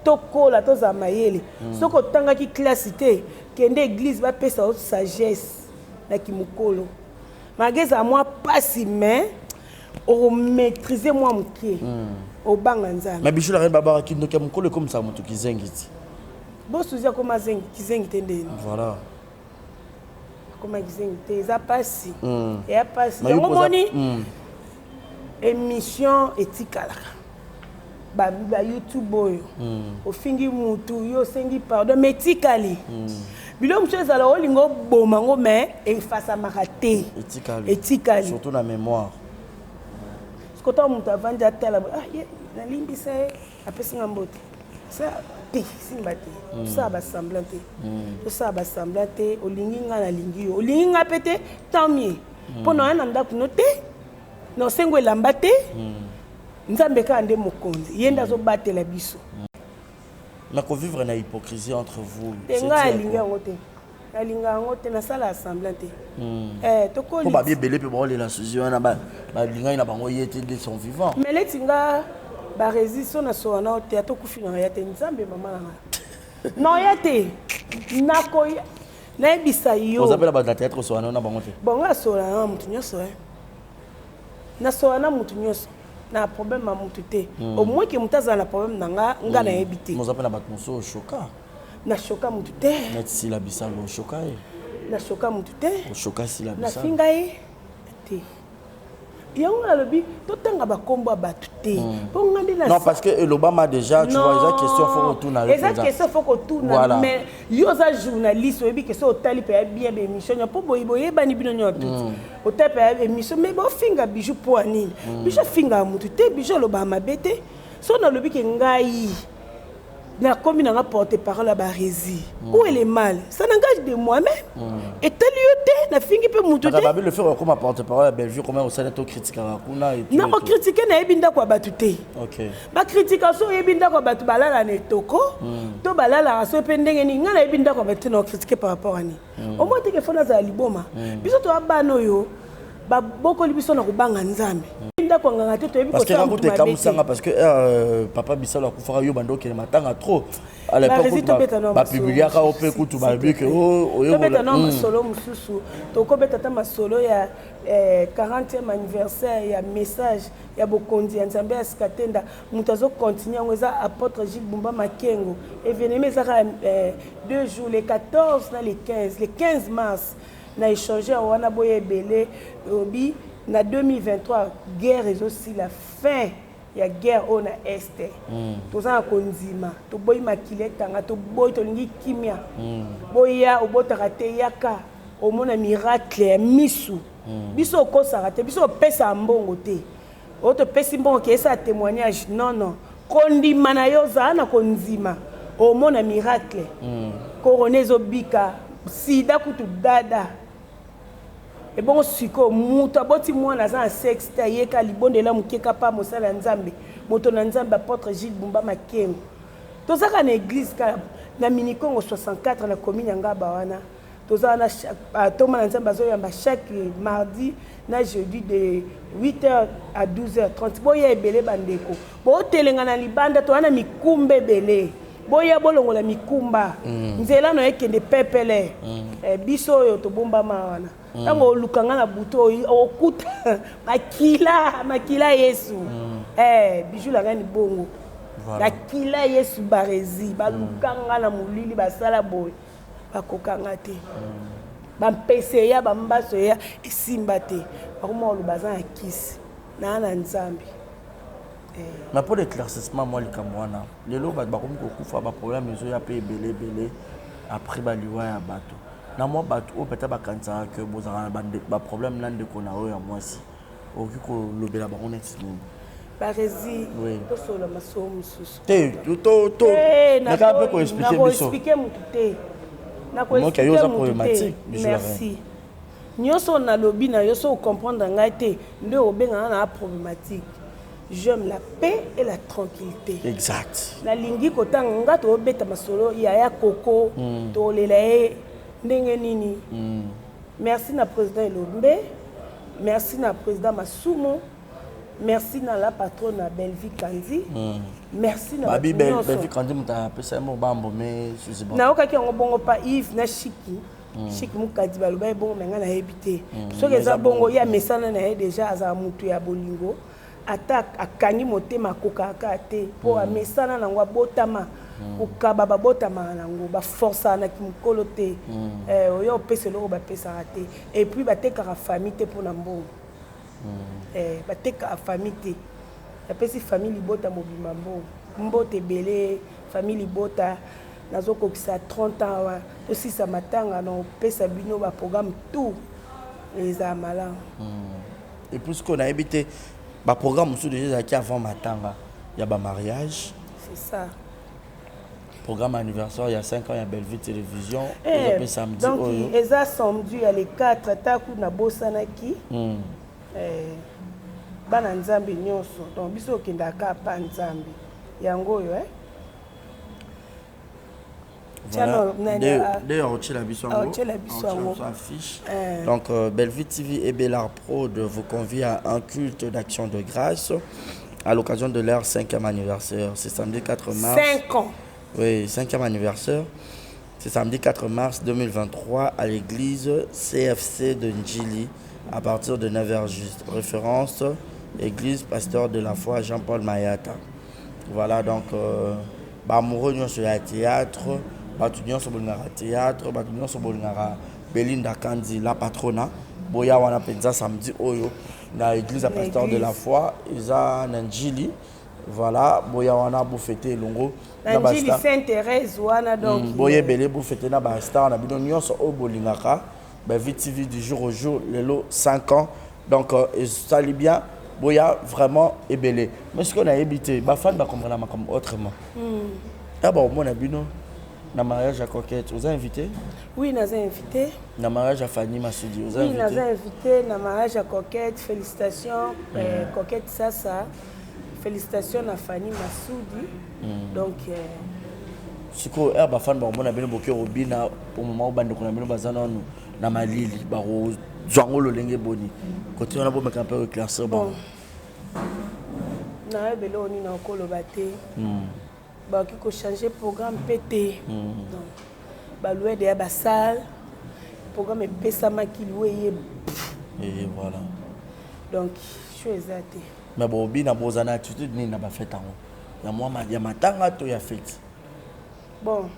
tokola toza mayele soko tangaki classe te kende église ba pesa autre sagesse na kimukolo mageza moi pas si mais au maîtriser moi mukie au banga nzala Mais bichou la reine baba ki ndoka mukolo comme ça mutu kizengiti. Bo suzia koma zengi kizengi tendeni Voilà. koma kizengi te za pasi et a pasi Mais yango moni mm. émission etikalaka ba YouTube oyo ofingi mutu yo sengi pardon metikali bilo mcho ezala olingo boma ngo mais efasa makate etikali surtout la mémoire ce que mutu avandi atala ah ye nalimbisa apesi ngambote ça te simba te ça ba semblant te ça ba semblant te olingi nga na lingi yo olingi nga pete tant mieux pona na ndako note no sengo elamba te nzambe ka ande mokonzi yenda zo batela biso mais ko vivre na hypocrisie entre vous tenga alinga ngote alinga ngote na sala assemblant te to ko ko ba biebele pe ba la suzi wana ba linga ina bango yete de son vivant mais letinga ba résistance na so na te to kufina ya te nzambe mama na non ya te nako na ebisa yo vous appelez ba théâtre so na bango te bon nga so na mutu nyoso na so na mutu nyoso na problème à mututé au moins que mutaza na problème nanga nga na ebité nous appelle ba tonso choka na choka mututé net si la bisalo choka na choka mututé choka si la na bisalo finga te yango na lobi totanga ba kombo batu te po ngandi na non parce que l'Obama déjà tu vois déjà question faut retourner avec ça question faut retourner mais yo za journaliste obi question otali pe bien be émission po boye bani bino nyoto otape émission mais bo finga bijou po anini bijou finga mutu te bijou l'Obama bete so na lobi ke ngai na komi na porte parole à Barési où est le mal ça n'engage de moi-même et talioté na fingi pe mutu te na ba le faire comme porte parole à Bellevue comment au sein to critiquer kuna et tout na ko critiquer na ebinda kwa batu te OK ba critication ebinda kwa batu balala na etoko to balala so pe ndenge ni ngana ebinda kwa batu na critiquer par rapport à ni au moins te ke fona za liboma biso to abano yo ba boko libiso na kubanga nzambe parce que raconte comme ça parce que papa Bissalo a kufara yo bando ke matanga trop à l'époque ba publier ka opé kutu ba bi que oh yo beta no solo mususu to ko beta ta masolo ya 40e anniversaire ya message ya bokondi ya nzambe ya sikatenda mutazo continuer ngeza apôtre Gilles Bumba Makengo événement ça 2 jours les 14 na les 15 mars na échanger wana boye belé obi na 2023 guerre est aussi la fin ya guerre on a este toza konzima to boy makile tanga to boy to lingi kimia boya obotaka te yaka omona miracle ya misu biso ko sarate biso pesa mbongo te o to pesi mbongo ke sa témoignage non kondima na yo za na konzima omona miracle coronezo bika sida kutu dada et bon siko mutu aboti mwana za sexe ta yeka libondela mukeka pa mosala nzambe moto na nzambe apôtre Gilles Bumba Makengo tozaka na église ka na minikongo 64 na commune ngaba wana tozaka na toma na nzambe azoyamba chaque mardi na jeudi de 8h à 12h30 boya ebele bandeko bo telenga na libanda to wana mikumba ebele boya bolongola mikumba nzela no ekende pepele biso oyo tobombama wana tango olukanga na buto okuta makila Yesu bijou la ngani bongo makila Yesu Barési balukanga na mulili basala boy bakokanga te bampese ya bambaso ya esimba te bakoma olubaza ya kisi na nzambe. Mais pour l'éclaircissement, moi, les Camerounais, les lots, bah, comme beaucoup font des problèmes, ils ont payé belé, après, bah, liwa ya bateau. Na moi, bateau, peut-être, bah, quand ça, que vous avez un problème, là, de qu'on a eu à moi aussi. Au vu que le bel abandon est Barési. Oui. Tout sur le masso mususu. Expliquer mututé. Merci. Nyonso na lobi na yoso comprendre ngai te nde obenga na problématique. J'aime la paix et la tranquillité. Exact. La lingi kotanga nga to beta masolo ya koko to lelae ndenge nini. Merci na président Elombe, merci na président Masumo, merci na la patronne na Belvi Kandi. Merci na Belvi Kandi muta pesa mo bambo mais susi bon. Na okaki ngo bongo pa Yves na Chiki. Chiki mukadi baloba bongo menga na hebité. Soki eza bongo ya mesana na déjà aza mutu ya bolingo. Attaque akangi motema kokaka te po amesana nango botama okaba babotama nango ba force na kimukolo te oyo pesa loko ba pesa raté et puis batekaka famille te pour na mbongo bateka famille te ya pesi famille libota mobima mbongo mbote belé famille libota nazokokisa 30 ans wa aussi ça matanga na pesa bino ba programme tout les amala et plus qu'on a habité ba programme sous déjà qui avant matanga il y a ba mariage c'est ça programme anniversaire il y a 5 ans il y a Bellevue télévision et puis samedi donc ils a samedi il y a les 4 taku na bosanaki bana nzambe nyonso donc biso kendaka pa nzambe yango yo Voilà. D'ailleurs, on la affiche. Donc, Bellevue TV et Bellard Pro vous convie à un culte d'action de grâce à l'occasion de leur 5e anniversaire. C'est samedi 4 mars. 5 ans. Oui, 5e anniversaire. C'est samedi 4 mars 2023 à l'église CFC de Njili à partir de 9h juste. Référence, église pasteur de la foi Jean-Paul Mayata. Voilà, donc, amoureux sur le théâtre. Batunion sur le théâtre, Batunion sur le Belinda Kandi, la patrona. Boya wana penza samedi oyo na église à pasteur de la foi, isa Nanjili. Voilà, boya wana bu fêter longo. Nanjili Sainte-Thérèse wana donc. Boye belé bu fêter na ba star na bino nyonso o bolingaka. Ba VTV du jour au jour, lelo 5 ans. Donc ça lit bien. Boya vraiment ébélé. Mais ce qu'on a habité, ba fan ba comprendre comme autrement. Ah bon, mon abino. Na mariage à Coquette, vous avez invité? Oui, nous avons invité. Na mariage à Fanny Massoudi, vous avez invité? Oui, nous avons invité. Na mariage à Coquette, félicitations. Coquette Sassa, félicitations à Fanny Massoudi. Donc, si vous avez fan, on a bien beaucoup robina au moment où on a bien bazana na malili, baro zangolo lenge boni. Côté on a beau mettre un peu éclairci bon. Na belo ni na kolobate. Bah qui faut changer programme pété donc bah louer des salle programme pesama qui louer et voilà donc je suis exaté mais bon bina bozana attitude ni na ba fête en ya moi ya matanga to ya fête bon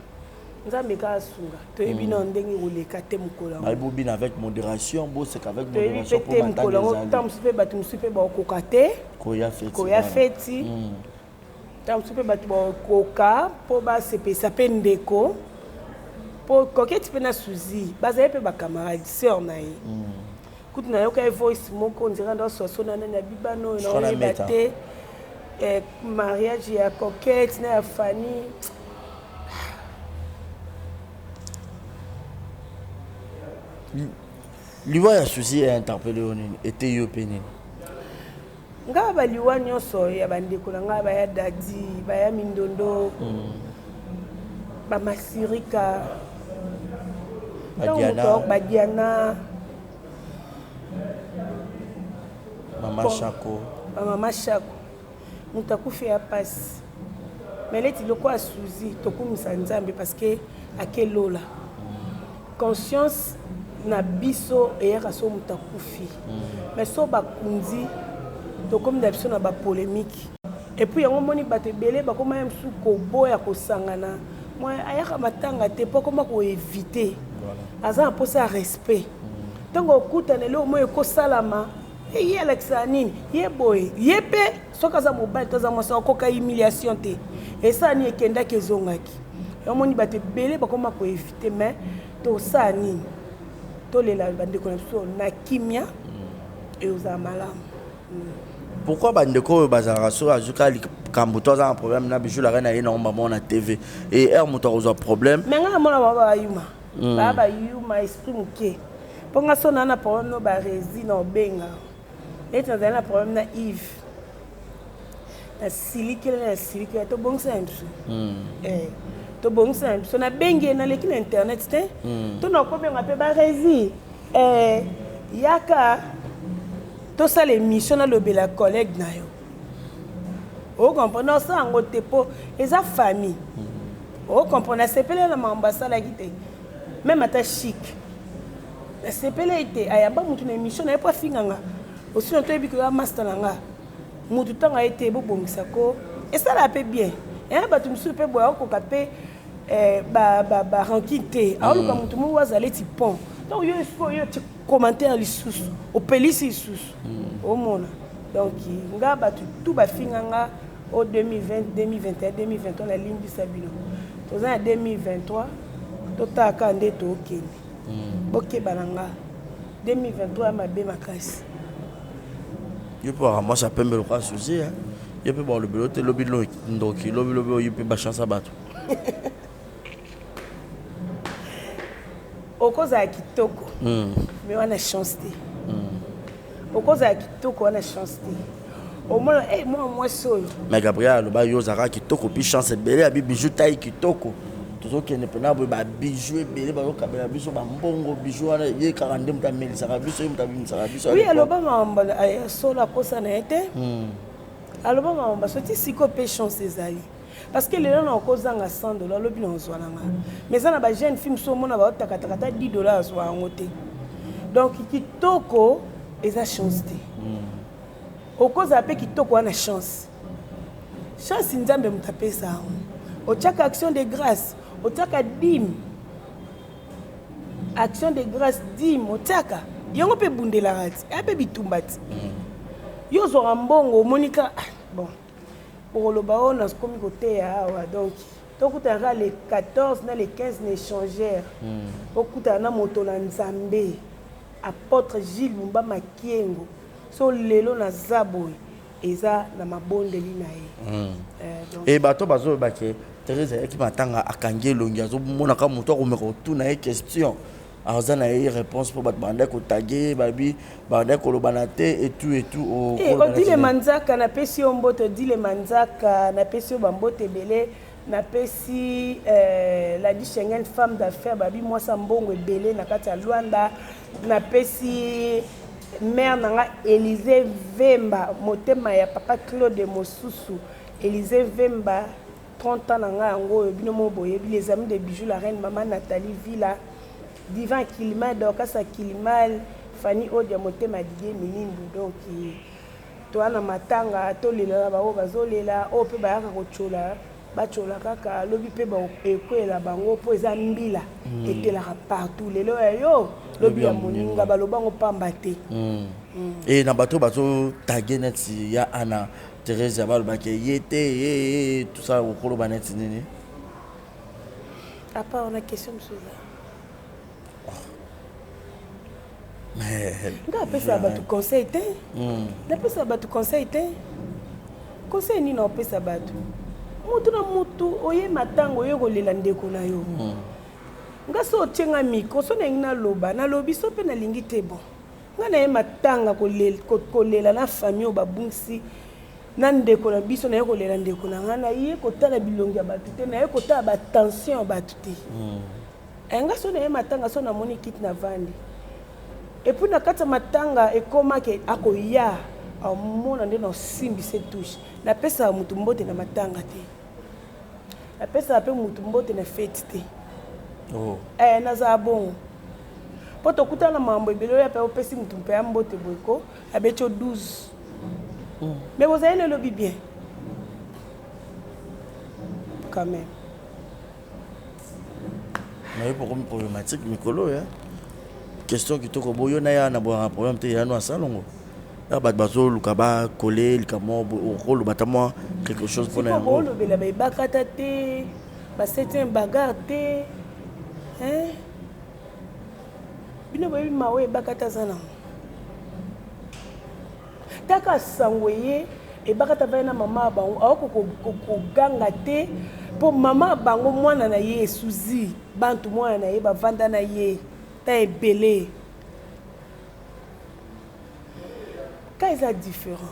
nzambe ka sunga to ebina ndenge oleka te mukolo ba bobina avec modération bo c'est qu'avec modération pour matanga tam supe batu musupe ba kokate ko ya fête tant que tu peux coca pour se pesa pendeko pour coquette tu peux na souzi baza pe ba camarade sœur naï quand na yoka voice moko on dirait dans soso na na bibano na yebate mariage ya coquette na ya Fanny liwa ya souzi a interpellé on était yo penini nga baliwa nyonso ya bandeko na nga baya dadi baya mindondo bamasirika badiana mama shako moto akufi ya pasi meleti loko asuzi tokumisa nzambe parce que akelola conscience na biso eyaka so moto akufi mais so bakunzi comme d'habitude na ba polémique et puis yango moni bato belé ba koma msu ko boya ko sangana moi ayaka matanga te po koma ko éviter aza po ça respect tango okutana lelo mo ko salama e ye Alexa nini ye boy ye pe soka za mobile to za mosa ko ka humiliation te et ça ni ekenda ke zongaki yango moni bato belé ba koma ko éviter mais to ça nini to lela bande ko na kimia et aux malamu pourquoi bandeko bazara so azuka kambuto za un problème na bijou la reine a énormément na TV et er moto a problème mais nga mona baba yuma baba yuma esprit muke ponga so na problème no ba résine no benga et tu as un problème na Yves na silike to bon simple to bon simple so na bengi na leki na internet te to na ko benga pe ba résine yaka to ça l'émission na lobela collègue na yo o comprendre ça en tepo eza famille o comprendre sepele na ambassade akite même ata chic la sepele ite ayaba mutu na émission na pas finganga aussi on toyebi que master nanga mutu tanga ite bobongisa ko et ça la paie bien et ba tu msu pe boya ko kapé ba rankite aluka mutu mu wazale ti pont donc yo il faut yo commentaire les sous au pelisi sous au mona donc nga ba tout ba finganga au 2020 2021 2023 la ligne du Sabino to za 2023 to ta ka ndeto okeni boke bananga 2023 mabe makasi yo pour moi ça peut me le croire souci hein yo peut voir le belote lobi lo ndoki lobi yo peut ba chance bato okoza kitoko mais on a chance te okoza kitoko on a chance te au moins moi seul mais Gabriel ba yo zara kitoko puis chance belé abi bijou taille kitoko toujours qui ne peut pas ba bijou belé ba yo kabela biso ba mbongo bijou wana ye 42 mta meli saka biso mta biso biso oui aloba mamba sola kosa na été aloba mamba soti siko pe chance ezali parce que les gens ont causé $100 lobi na ozwananga mais ça na ba jeune fille so mona ba otakata $10 so angote donc kitoko eza chance te okoza pe kitoko wana chance nzambe mutapesa otiaka action de grâce otiaka dîme action de grâce dîme otiaka yango pe bundelaka ti ape bitumba ti yo ozwaka mbongo omonika bon okoloba oyo nakomi koteya awa donc tokutaka les 14 na les 15 na échangeur okutana na moto na nzambe apôtre Gilles Mumba Makiengo so lelo na zaboy eza na mabondeli na ye et bato bazo bake Thérèse qui matanga akangi longi azo mona ka moto ko meko tuna e question aza na e réponse pour bat bande ko taguer babi bande ko lobanate et tout on dit les manzaka na pesi omboto dit les manzaka na pesi bambote belé na pesi la di Schengen femme d'affaires babi moi sa mbongo belé na kati ya Luanda na pesi mère nanga Élysée Vemba motema ya papa Claude Mosusu Élysée Vemba 30 ans nanga yango bino mo boye les amis de bijoux la reine maman Nathalie Villa Divan Kilima Dorcas Kilimal Fanny Odia motema Didier Minindu donc to ana matanga to lela ba o bazolela o pe ba yaka kochola bachola kaka lobi pe ba ekoela bango po eza mbila etelaka partout lelo yo lobi ya moninga balobango pamba te et na bato bazo taguer net ya ana Thérèse balobake yete tout ça au kolo banet nini à part on a question monsieur mais nga pesa ba tu conseil te na pesa ba tu conseil te conseil ni na pesa ba tu mutu na mutu oye matango oye kolela ndeko na yo nga so tienga miko so na loba na lobi so pe na lingi te bon nga na ye matanga kolela na famille o babungsi na ndeko na biso na ye kolela ndeko na nga na ye kotala bilongi ya bato te na ye kotala batension ya bato te nga so na ye matanga so na moni kiti na vandi et puis na kati ya matanga ekomaki akoya amona nde na osimbisa touche napesaka mutu mbote na matanga te napesaka mpe mutu mbote na fete te nazala bongo mpo tokutana mambo ebele oyo ape opesi mutu mpe ya mbote boyeko abeti o 12 mais bozali lelobi bien quand même naye pourquoi problématique mikolo ya question kitoko boyo na ya na bo problème te ya no asalongo ya bat bazo luka ba coller likamo rôle batamo quelque chose pour na ngo lo bela ba bakata te ba c'était un bagarre te hein bino ba mawe bakata sana taka sangoye et bakata na mama bango ako ko ganga te po mama bango mwana na ye suzi bantu mwana na ye bavanda na ye ta ebele ka eza différent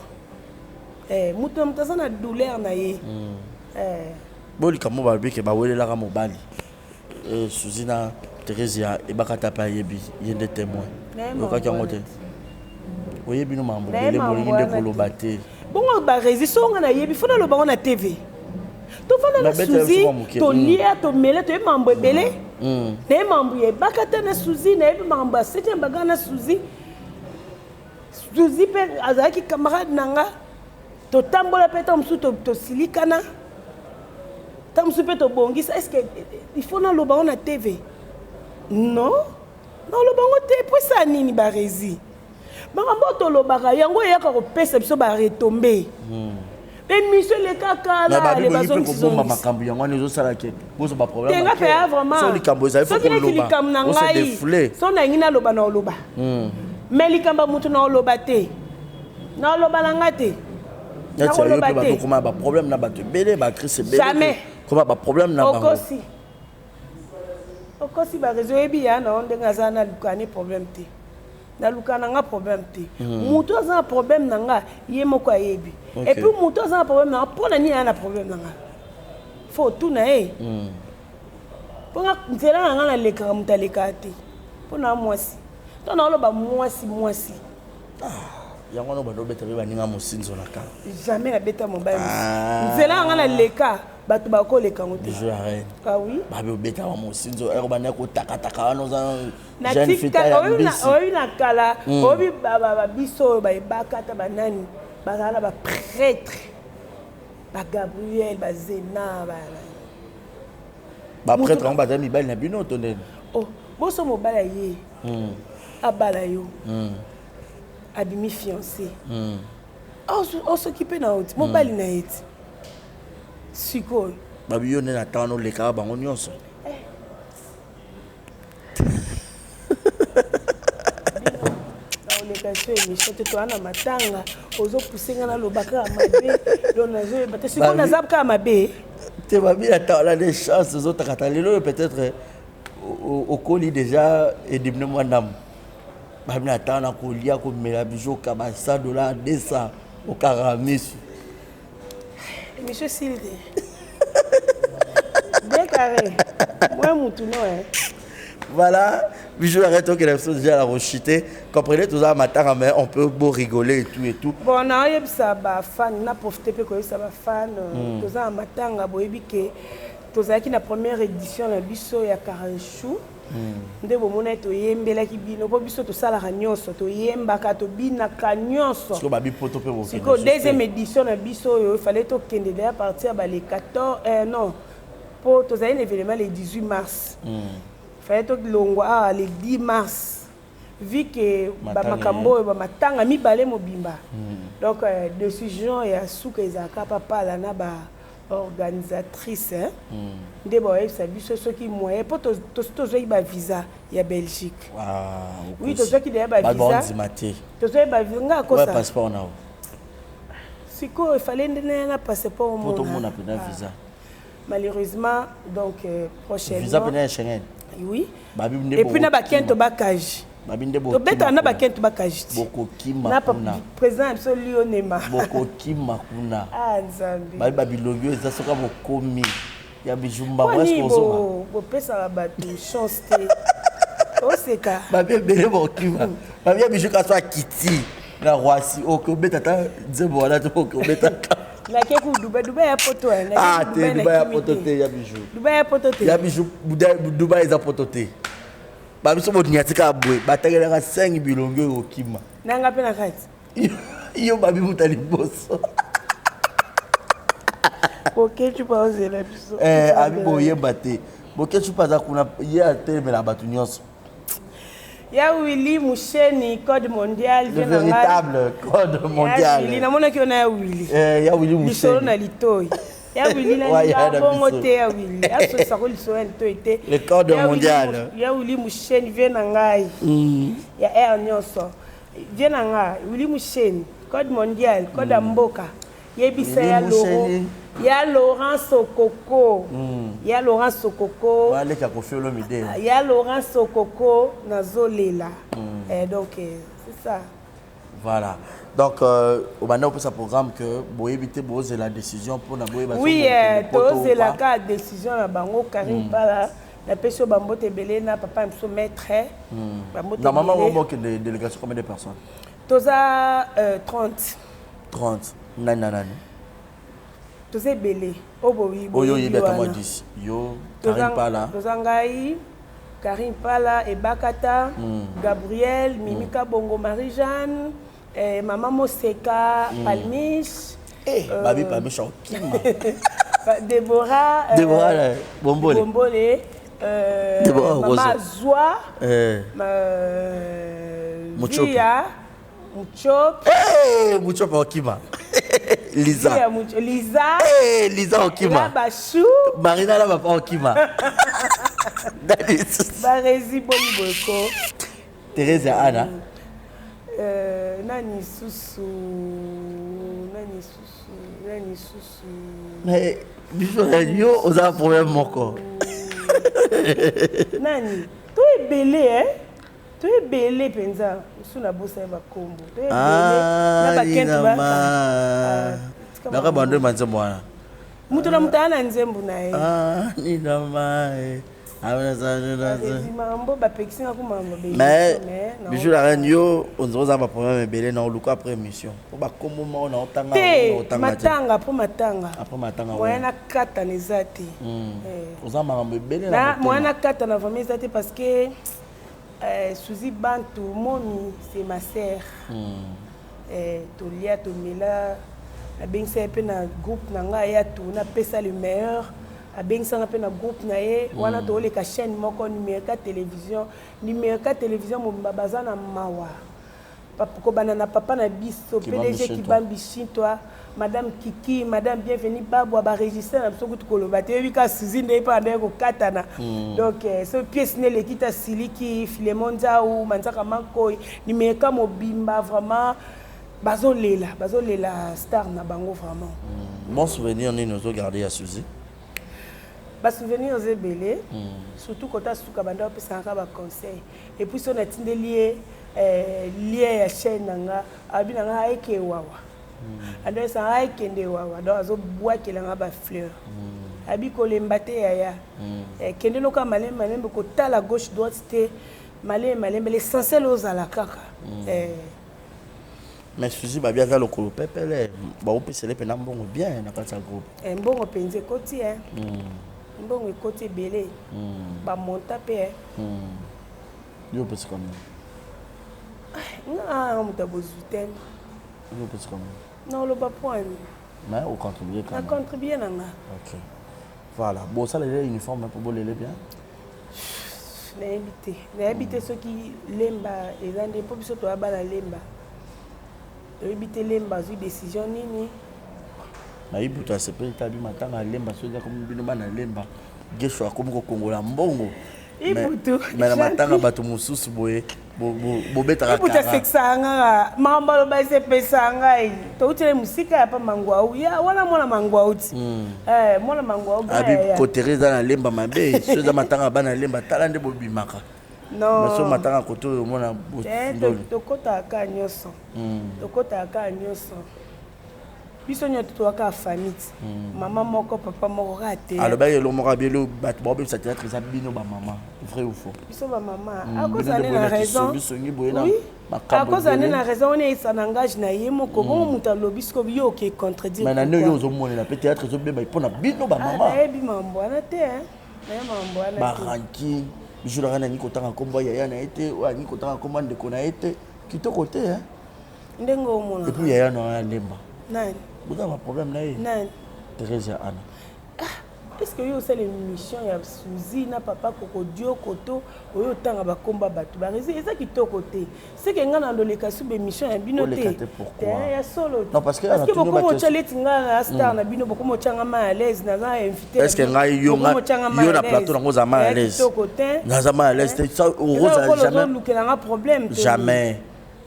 mutu mutaza na douleur na ye bolika mo babike bawelelaka mobali suzi na Teresia ebakata pa yebi yende témoin okaki yango te oyebi no mambo bele bolingi nde koloba te bongo baresisonga na yebi fona lobango na TV tofanda na suzi tolia tomela toyebi mambo ebele naye mambo yebaka te na suzi nayebi mambo ya 7e baga na suzi mpe azalaki camarade na nga totambola mpe ta mosusu tosilikana ta mosusu mpe tobongisa est ce que il faut na lobango na TV non lobango te po esa nini baresi makambo tolobaka yango eyaka kopesa biso baretombe émission eleka kala le bazongisonga makambo yango wana ezosalaki boso baproblème tenga mpe ya vraiment soki neti likambo na ngai so nangi naloba na oloba mais likambo motu na oloba te na oloba na nga te nakoloba te okoma baproblème na bato ebele bacrise ebele jamais koma baproblème na bango okosi barezo oyebi ya na ndenge aza na lukani problème te naluka na nga problème te moto aza na problème na nga ye moko ayebi et puis moto aza na problème na nga mpo na nini aya na problème na nga fo otuna ye mponga nzela na nga nalekaka moto alekaka te mpo na mwasi to na oloba mwasi yango no bando beta baninga mosinzo na ka jamais nabeta mobali nzela na nga naleka bato bakoleka ngo te oui babe obeta wa mosinzo ero bana ko takataka wana za jeune fille ya mbisi oyi na kala obi biso ba ebakata banani bazala ba prêtre ba Gabriel ba Zena ba prêtre on bazami bali na bino to ndeni boso mobala ye abala yo abimi fiancé on s'occupe na oti mobali na eti sikoyo babi yo nde na ntango olekaka bango nyonso naoleka so émission te toa na matanga ozopusenga nalobaka mabe lo nazoyeba te sikoyo naza kaka mabe te babi na ntango na de chance ozotakata lelo oyo peut-être okoli déjà edimne mwandamu babi na ntango na kolia komela bijo okaba 100 $, 200 okaka misu Monsieur Sylvie. Bien carré. Moi, mon tout non. Voilà. Je arrête que les choses déjà la rechuter. Comprenez tout ça matin, mais on peut beau rigoler et tout. Bon, on a eu ça, fan, n'a profité que ça va fan. Tout ça matin, on a eu que tout ça qui la première édition la biso ya Karanchou. Nde bomona to yembela ki bino po biso to sala nyonso to yemba ka to bina ka nyonso siko babi poto pe bo siko deuxième édition na biso il fallait to kende à partir ba les 14 non pour to za un événement le 18 mars fallait to longwa le 10 mars vu que ba makambo ba matanga mibale mobimba donc décision ya suka ezaka papa la na ba organisatrice nde boyebisa biso soki moyen mpo tozwaki bavisa ya Belgique oui tozwaki deya bavisa tozwaki bavisa nga akosa sikoyo efale ndene na passeport omona malheureusement donc prochainement oui et puis na bakento bakaji tobetaka na bakento bakaji na président biso lionema bokokima kuna nzambe babilongi oyo eza soka bokomi ya bijumba mweskozoba bopesaka bato chance te oseka babi ebele bokima babi ya bijuka so akiti na rwasi okobeta ta nzembo wana te okobetaka nake ku dubai ya poto te dubai ya poto te ya biju dubai ya poto te ya biju dubai eza poto te babiso botinyatika bwe batangelaka 5 bilongi oyo okima nanga mpe na kati yo babi muta liboso bokecupa ozela biso abi boyemba te bokecupa aza kuna ye atelemela bato nyonso ya Willy Moucheni code mondial le véritable code mondial Willy namonaki ona ya Willy ya Willy Moucheni lisolo na litoi ya Willy na bongo te ya Willy asosa ko lisolo na litoi te le code mondial ya Willy Moucheni vient na ngai ya air nyonso vient na ngai Willy Moucheni code mondial, code Mboka. Yebisa ya Laurent. Ya Laurent Sokoko. Ya Laurent Sokoko. Allez qu'à confier l'homme idée. Ya Laurent Sokoko Nazolela. Donc c'est ça. Voilà. Donc au maintenant pour ce programme que vous évitez poser la décision pour na boye. Oui, c'est la cas décision na bango Karim Pala. La personne Bambote Belé na papa me maître. Normalement on manque de délégation combien de personnes? Toza 30. 30. Nanana. Toza Belé. Obowi. Oyo yebeta moi 10. Yo Karim Pala. Toza ngai Karim Pala et Bakata, Gabriel, Mimika Bongo Marie-Jeanne, Maman Moseka, Palmiche. Babi Palmiche en Kima. Déborah. Déborah Bombole. Bombole. Maman Zoua. Via. Mouchop. Mouchop en Kima. Lisa. Lisa. Lisa en Kima. Bachou. Marina là va pas en Kima. Barezi Boniboko. Thérèse et Anna. Nani Susu. Mais yo on a un problème encore. Nani, tu es belé hein? Tu es belé penza. Suna bossa ba kombo. Tu es belé. Na ba kentu ba. Na ka bando manze mwana. Mutu na mutana nzembu na ye. Ni nama. Mais bijou la reine yo on se va problème belé na luka après émission pour ba comme moment on tanga matanga pour matanga après matanga moyena kata nezati oza makambo belé na moyena kata na vraiment ezati parce que Suzy Bantu momi c'est ma sœur tolia tomela abengisa pe na groupe nanga ya tourna pesa le meilleur abengisa pe na groupe na ye wana to le ka chaîne moko numéro 4 télévision mo babazana mawa papa ko banana papa na biso PDG qui bambishi toi madame Kiki madame bienvenue babwa ba registre na biso kutu koloba te bika Suzy ndé pa ndé ko katana donc ce pièce ne le kita siliki Filemon Nzau manzaka makoy numéro 4 mobimba vraiment bazolela star na bango vraiment. Bon souvenir ni nous garder à Suzy. Bas souvenir aux belé surtout quand tu as banda pesa ka ba conseil et puis on a tindé lié à chaîne nanga abi nanga aike wawa ando sa aike ndé wawa donc azo bois que la ba fleur abi ko lembate ya kende no ka malembe ko tala gauche droite te malembe l'essentiel aux ala kaka mais Suzy ba bien le kolo pepele ba opesele pe na mbongo bien na kata groupe mbongo penze koti mbongo côté belé ba monta pe yo pesi comme na muta bozuten yo pesi comme non le pas point mais au contribuer quand même contribuer nanga OK voilà bon ça les uniformes pour boler bien na habité ceux qui lemba et dans des populations to abana lemba habité lemba zu décision nini na ibuta sepeli tabi matanga lemba soza comme bino bana lemba gesho akomi ko kongola mbongo ibutu mais na matanga bato mususu boye bobetaka ibuta sexanga mamba lo ba se pesanga to utile musika ya pa mangwau ya wana mona mangwau ti mona mangwau ba abi ko Teresa na lemba mabe soza matanga bana lemba tala nde bobimaka non mais so matanga ko to mona to kota ka nyoso to kota ka nyoso biso nyoto to ka famille maman moko papa moko raté alors ba yelo moko abelo bat bobe sa théâtre ça bino ba maman vrai ou faux biso ba maman à cause na raison oui à cause na raison on est ça n'engage na ye moko bon muta lobisko yo qui contredire mais na yo zo mona na théâtre zo beba ipona bino ba maman eh bi mambo na te na mambo na ba ranki biso la na ni kotanga komba ya na été wa ni kotanga komba de kona été kitoko te ndengo mona et puis ya na lemba nani vous avez un problème là non Thérèse et Anna est-ce que yo c'est l'émission ya Suzy na papa koko dio koto oyo tanga ba komba batu ba rési eza kitoko te c'est que ngana ndo leka sube émission ya bino te pourquoi ya solo non parce que boko mo chaleti ngana star na bino boko mo changa ma à l'aise na za invité est-ce que ngai yo na plateau ngo za ma à l'aise na za ma à l'aise ça rose jamais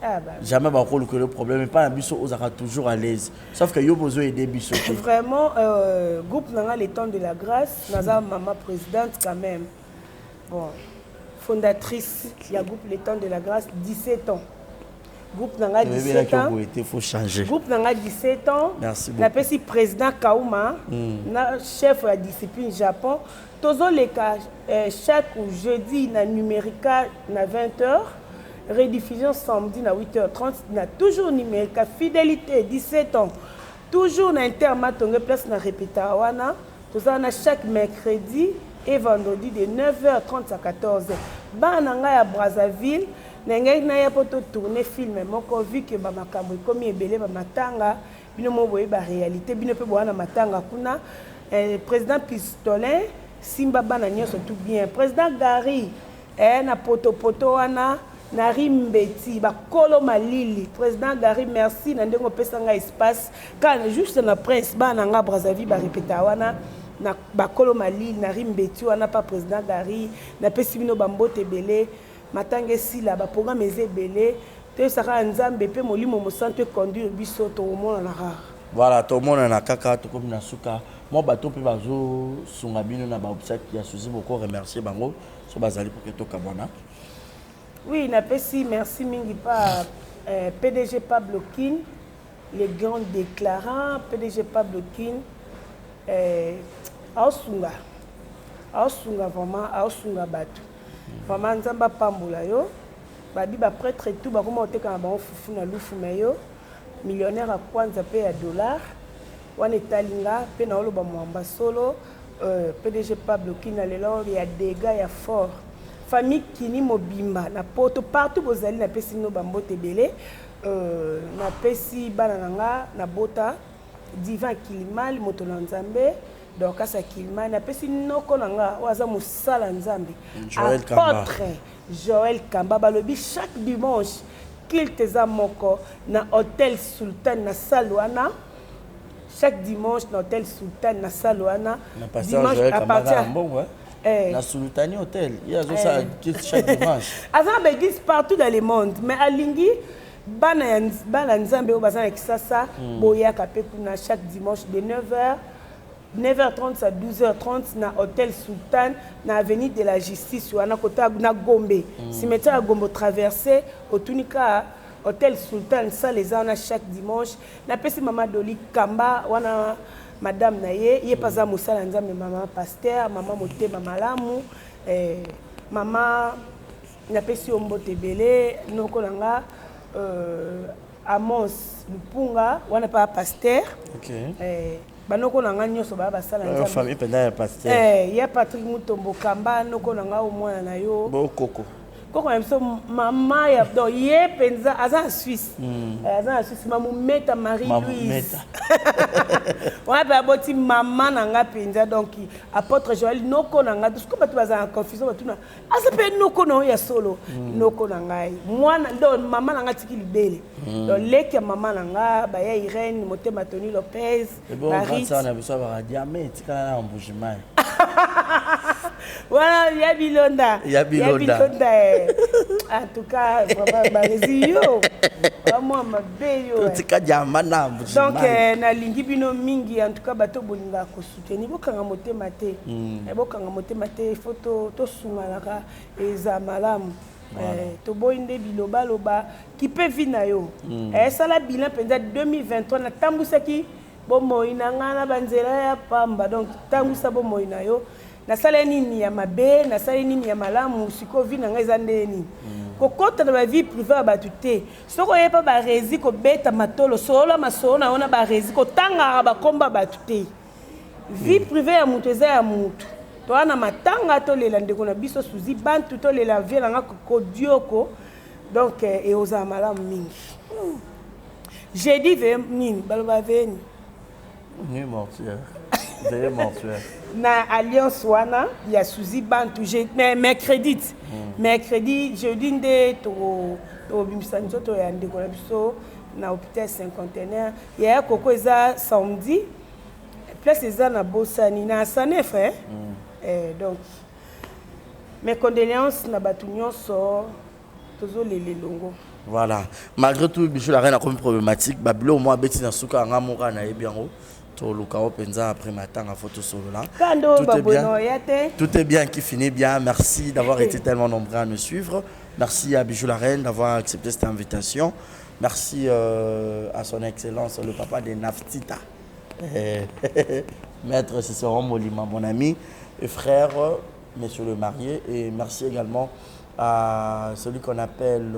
Ah bah. Jamais va avoir le problème, mais pas un biso, on sera toujours à l'aise. Sauf que yo besoin aider biso. Vraiment, groupe Nanga les temps de la grâce, Naza maman présidente quand même. Bon, fondatrice, il y a groupe les temps de la grâce, 17 ans. Groupe Nanga 17 ans. Il faut changer. Groupe Nanga 17 ans. Merci beaucoup. La petit président Kauma, chef de la discipline Japon. Tozo les cas, chaque jeudi na numérica na 20h. Rediffusion samedi à 8h30, na toujours numérique, fidélité, 17 ans. Toujours na intermatongue place na répéta wana. Tout ça na chaque mercredi et vendredi de 9h30 à 14h. Bananga ya Brazzaville, n'engai na ya poto tourner film moko vu que ba makambo komi ebele ba matanga, bino mo boye ba réalité, bino pe boana matanga kuna. Président Pistolin, Simba bana nyonso tout bien. Président Gary, na poto wana. Nari Mbeti, Bakolo Malili, président Gary, merci, Nandengo Pesanga espace, quand juste na prince, Bananga Brazzaville, répéta wana, na Bakolo Malili, Nari Mbeti, wana pas président Gary, na Pessimino Bambo Tebele, Matange Sila, programme Ezebele, te sera Nzambe, pe Molimo Mosante conduire biso, tout le monde en a. Voilà, tout le monde en a kaka, tout comme na suka. Moi, bateau pe bazo, sungabino na ba obstacle qui a souci beaucoup remercier bango, so bazali pour que to kabana. Oui, merci Mingi par PDG Pablo Kin, les grands déclarants, PDG Pablo Kin, Aosunga vraiment, Aosunga Batu. Vraiment, Nzamba Pamboula yo, Babi ba prêtre et tout, ba comment on te quand on fufu na lufu meyo, millionnaire à kwanza paye à $, wan etalinga, pe na olo ba mwamba solo, PDG Pablo Kin a l'élan, il y a dégâts, il y a fort. Famille Kini Mobimba na poto partout bozali na pesi no bambo tebele na pesi bananga na bota divan Kilimali moto na Nzambe donc asa Kilimali na pesi noko nanga waza musala Nzambe apôtre Joël Kamba balobi chaque dimanche qu'il teza moko na hôtel Sultan na Salwana chaque dimanche na hôtel Sultan na Salwana dimanche à partir La Sultani Hotel, il y a ça chaque dimanche. Azan begis partout dans le monde, mais à Lingi, bana Nzambe au bazan avec ça, boya kapé kuna chaque dimanche de 9h30 à 12h30 na hôtel Sultan na avenue de la Justice wana kota na Gombe. Cimetière à Gombe traversé au Tunika hôtel Sultan ça les ana chaque dimanche. Na pesi mama Doli Kamba wana Madame Naye, il n'y a pas à Moussa Nzambe, maman pasteur, maman Motema Malamu, maman Napesi Ombo Tebele, Nokolanga, Amos Lupunga, on n'a pas pasteur. Ok. Banokolanga nyoso ba basala Nzambe. Famille pendant pasteur. Il y a Patrick Mutombo Kamba, Nokolanga au moins na yo. Bo Coco. Koko mso mama ya do ye penza aza Suisse. Aza Suisse mamu meta Marie-Louise. Ouais ba boti mama nanga penza donc apôtre Joël noko nanga tout ce que tu vas en confusion tu na asa pe noko no ya solo noko nanga mwana do mama nanga tiki libele. Donc leki mama nanga ba ya Irène Motema Tony Lopez. Marie. Ça on a besoin de diamètre tika na embouchement. Voilà, il y a Bilonda. En tout cas, yo. Vraiment ma belle. Donc na lingi bino mingi en tout cas bato bolinga ko soutenir bokanga motema te. Bokanga motema te photo to sungalaka eza malamu. To boinde biloba loba qui peut vina yo. Ça la bilan penza 2023 na tambusaki bomoina ngana banzela ya pamba donc tambusa bomoina yo. Na sala nini ya mabe na sala nini ya malamu siko vi na ngeza ndeni kokota na ba vie privée ba tuté soko yepa ba rezi ko beta matolo solo masolo na ona ba rezi ko tanga ba komba ba tuté vie privée ya mutu eza ya mutu to ana matanga to lela ndeko na biso suzi bantu to lela vie nga ko dioko donc et oza malamu mingi j'ai dit nini baloba veni ni mortuaire Veuillez mortuaire. Na alliance wana ya Suzy Bantu mercredi jeudi nde to bimisa nzoto ya ndeko na biso na hôpital cinquantenaire ya koko eza samedi place eza na bosani na Sanef donc mes condoléances na batu nyonso tozo lelelongo Voilà. Malgré tout, Bijou la reine a comme problématique. Babilo, moi, Betty Nasuka, Angamoura, na Ebiango. Tout le chaos penza après matin à photo solo là. Tout est bien qui finit bien. Merci d'avoir été tellement nombreux à nous suivre. Merci à Bijou la reine d'avoir accepté cette invitation. Merci à son excellence le papa de Naftita. Maître Cicéron Molima, mon ami et frère, monsieur le marié. Et merci également à celui qu'on appelle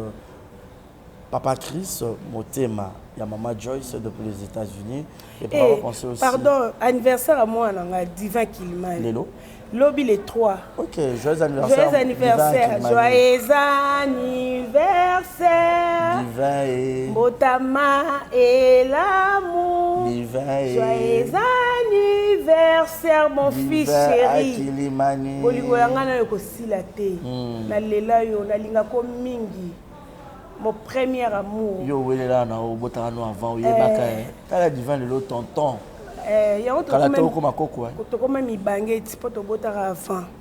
Papa Chris Motema. Il y a Maman Joyce depuis les États-Unis. Et aussi... Pardon, anniversaire à moi, on a Divin Kilman. Lélo. Lobby les 3. Ok, joyeux anniversaire. Joyeux anniversaire. Joyeux anniversaire. Divin et... Motama et l'amour. Divin et... Joyeux anniversaire, mon fils chéri. Akilimani. Bolingo yangana yoko silate. Na lela yo, na linga ko mingi. Mon premier amour. Yo, oui, là, on a au botano avant. Oui, t'as la divin le tonton.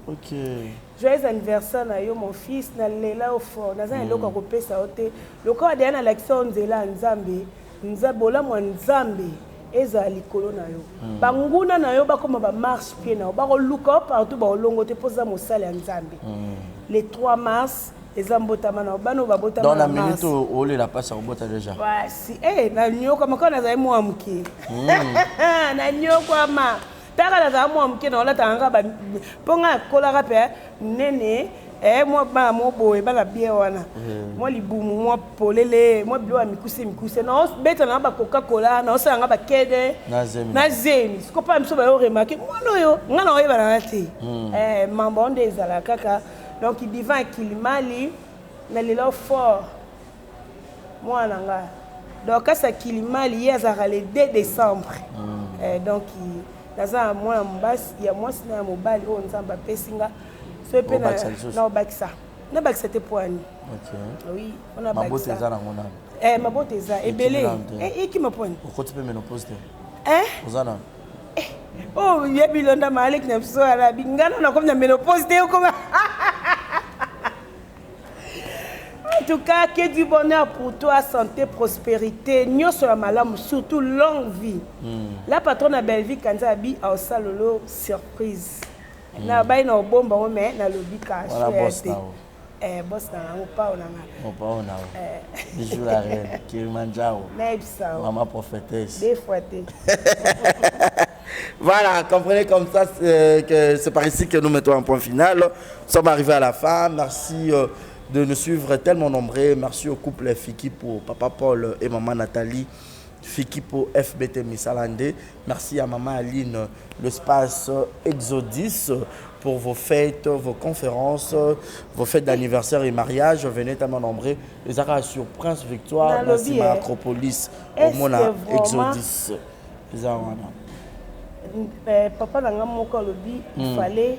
Ok. Joyeux anniversaire na yo mon fils na lela au fort. Naza eloko ko pesa ote. Loko de na l'action nzela nzambe. Nzabola mo nzambe eza likolo na yo. Banguna na yo bakoma ba marche pied na. Ba ko look up partout ba olongo te posa mosala nzambe. Le 3 mars dans la minute où on la passe à Robota déjà. Ouais, si. Eh, na nyoka makona za mo amki. Na nyoka ma. Taka za mo amki na olata nga ba ponga kola rapé nene moi ba mo boye ba la bien wana. Moi libumu moi polele moi bilo mikuse na beta na ba Coca-Cola na osa nga ba kede na zemi. Siko pa mso ba yo remarquer moi no yo nga na oyeba na te. Mambo onde ezala kaka. Donc il divin Kilimali na lelo fort moi nanga donc ça Kilimali hier ça le 2 décembre donc naza moi mbasi ya moi sina mobali o nzamba pesinga so pe na bakisa na bakisa te poani. OK oui on a bakisa mabote za na ngona mabote za ebele iki maponi okoti pe menopause ozana oh yebilonda malik na biso ala bingana na comme na menopause te comme en tout cas, que du bonheur pour toi, santé, prospérité, nous sur la malam, surtout longue vie. La patronne a belle vie quand elle a au salolo surprise. Na baï na bomba mais na lobby cash. Voilà boss na. Boss na on pas on a. On pas on a. Bijou la reine, Kilimanjaro. Maman prophétesse. Des fois té. Voilà, comprenez comme ça que c'est par ici que nous mettons un point final. Nous sommes arrivés à la fin. Merci de nous suivre tellement nombreux. Merci au couple Fiki pour Papa Paul et Maman Nathalie. Fiki pour FBT Missalande. Merci à Maman Aline, l'espace Exodus pour vos fêtes, vos conférences, vos fêtes d'anniversaire et mariage. Venez tellement nombreux. Les arras sur Prince Victoire, merci à Acropolis, au Mona Exodus. Papa nanga moko lobi il fallait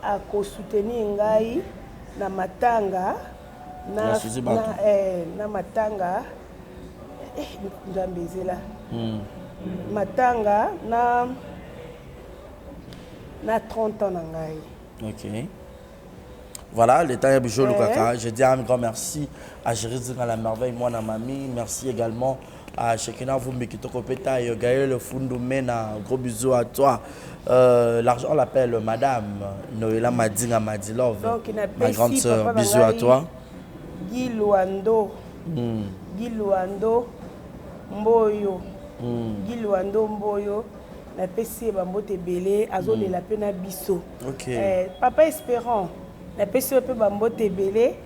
à soutenir ngai na matanga na matanga ndambezela matanga na 30 ans na ngai. OK. Voilà, le temps est bijou Lukaka. Je dis un grand merci à Jérémy à la merveille, moi na mamie. Merci également à Shekina Vumbi qui Peta et Gaël Fundoumena. Gros bisous à toi. L'argent on l'appelle Madame Noëlla Madinga Madilove. Ma grande sœur, bisous à toi. Guy Luando. Guy Luando Mboyo. Guy Luando Mboyo. La PC Bambote Belé, Azole la Pena Bisso. Papa Espérant. La PC Bambote Belé.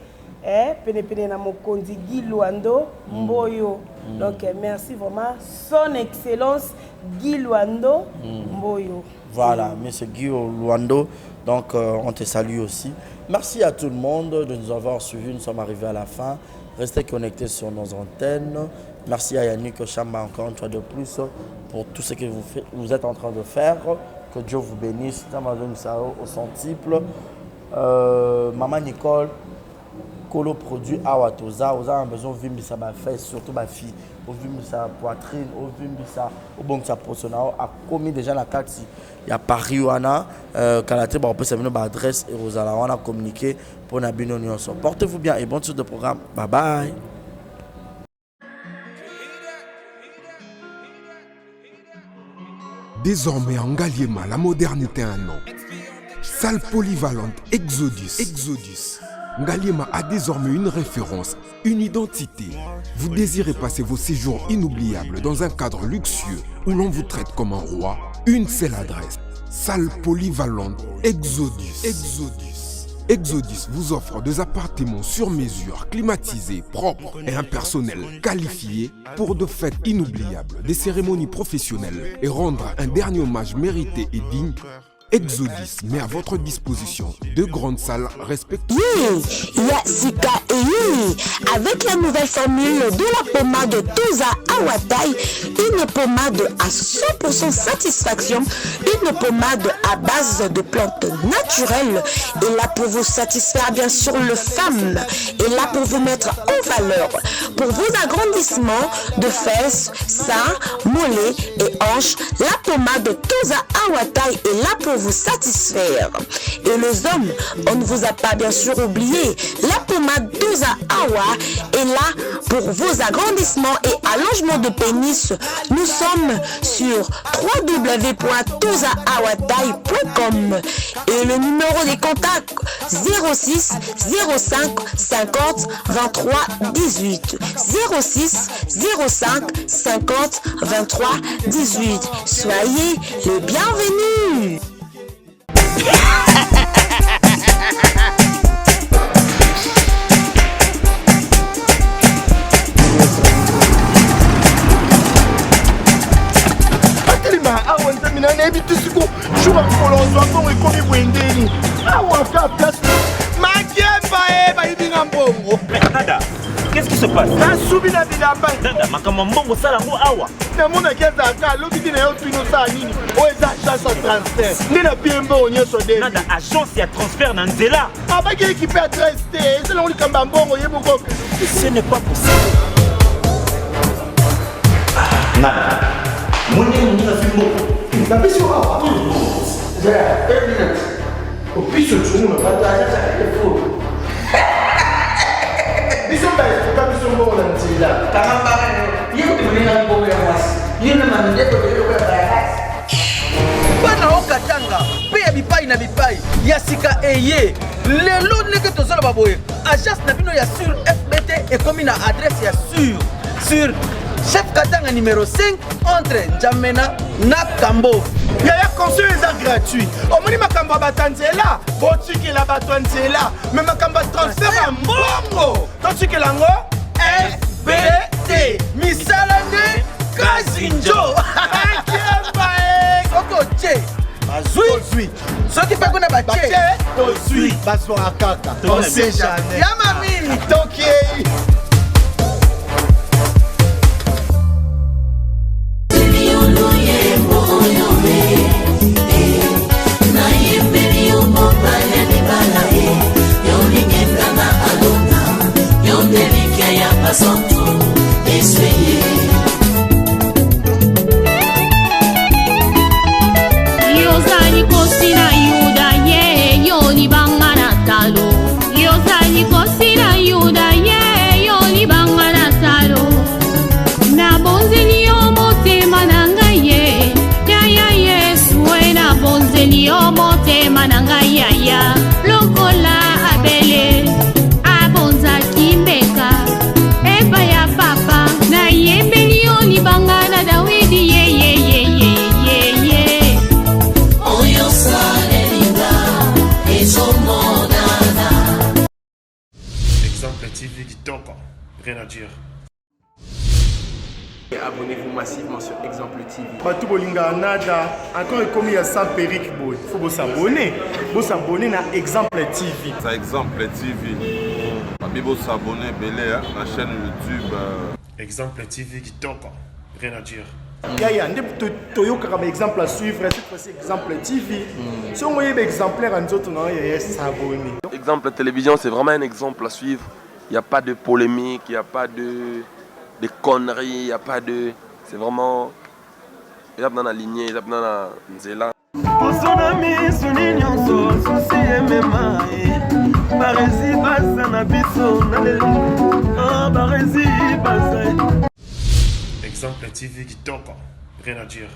Pene na mokonzi Guy Luando Mboyo. Donc merci vraiment son excellence Guy Luando Mboyo. Voilà, monsieur Guy Luando. Donc on te salue aussi. Merci à tout le monde de nous avoir suivis. Nous sommes arrivés à la fin. Restez connectés sur nos antennes. Merci à Yannick Chamba encore une fois de plus pour tout ce que vous êtes en train de faire. Que Dieu vous bénisse. Au centuple. Maman Nicole. Colo produit Awatoza, vous avez besoin de vivre sa fesse, surtout ma fille, au vivre sa poitrine, au vivre sa, au bon sa personnalité, a commis déjà la carte. Il y a Paris Wana, Kalaté, on peut s'amener l'adresse et vous allez communiquer pour la bonne union. Portez-vous bien et bonne suite de programme. Bye bye. Désormais en Ngaliema, la modernité a un nom. Salle polyvalente Exodus. Ngaliema a désormais une référence, une identité. Vous désirez passer vos séjours inoubliables dans un cadre luxueux où l'on vous traite comme un roi? Une seule adresse. Salle polyvalente Exodus. Exodus vous offre des appartements sur mesure, climatisés, propres et un personnel qualifié pour de fêtes inoubliables, des cérémonies professionnelles et rendre un dernier hommage mérité et digne. Exodus met à votre disposition deux grandes salles respectives. Yasika et avec la nouvelle formule de la pommade Toza Awatai, une pommade à 100% satisfaction, une pommade à base de plantes naturelles, et là pour vous satisfaire bien sûr le femme, et là pour vous mettre en valeur, pour vos agrandissements de fesses, seins, mollets et hanches, la pommade Toza Awatai est là pour vous satisfaire. Et les hommes, on ne vous a pas bien sûr oublié, la pommade Toza Awa est là pour vos agrandissements et allongements de pénis. Nous sommes sur www.tozaawatai.com et le numéro des contacts 06 05 50 23 18 06 05 50 23 18. Soyez les bienvenus. Nada, qu'est-ce qui se passe? Nada, agence et transfert dans Nzela. Ce n'est pas possible. Nada. Bana okatanga pe ya bipai na bipai Yasika eye lelo ndenge tozala baboye agence na bino ya sur FBT ekomi na adresse ya sur chef Katanga numéro 5 entre Njamena na Kambo. Yaya conseil est gratuit. Omoni makamba batanzela, botiki la batanzela, mais makamba transfert ya mbongo. Totiki lango FBT. Misala de Kazinjo. Soko che. Bazui. Soki pa kuna bache. Tozui. Baso akaka. On sait jamais. Ya mami. Tokiei. Rien à dire. Abonnez-vous massivement sur Exemple TV. Batou bolinga nada, encore comme il y a 100 périques, il faut vous s'abonner. Vous s'abonner à Exemple TV. Ça Exemple TV. Vous s'abonner à la chaîne YouTube. Exemple TV qui toque. Rien à dire. Yaya, Toyo comme exemple à suivre, cette fois-ci Exemple TV. Si on voyait exemplaire en autres, non, il y a s'abonner. Exemple télévision, c'est vraiment un exemple à suivre. Il n'y a pas de polémique, il n'y a pas de conneries, il n'y a pas de... C'est vraiment... Il y a dans la lignée, il y a dans la Nzela. Exemple TV qui toque. Rien à dire.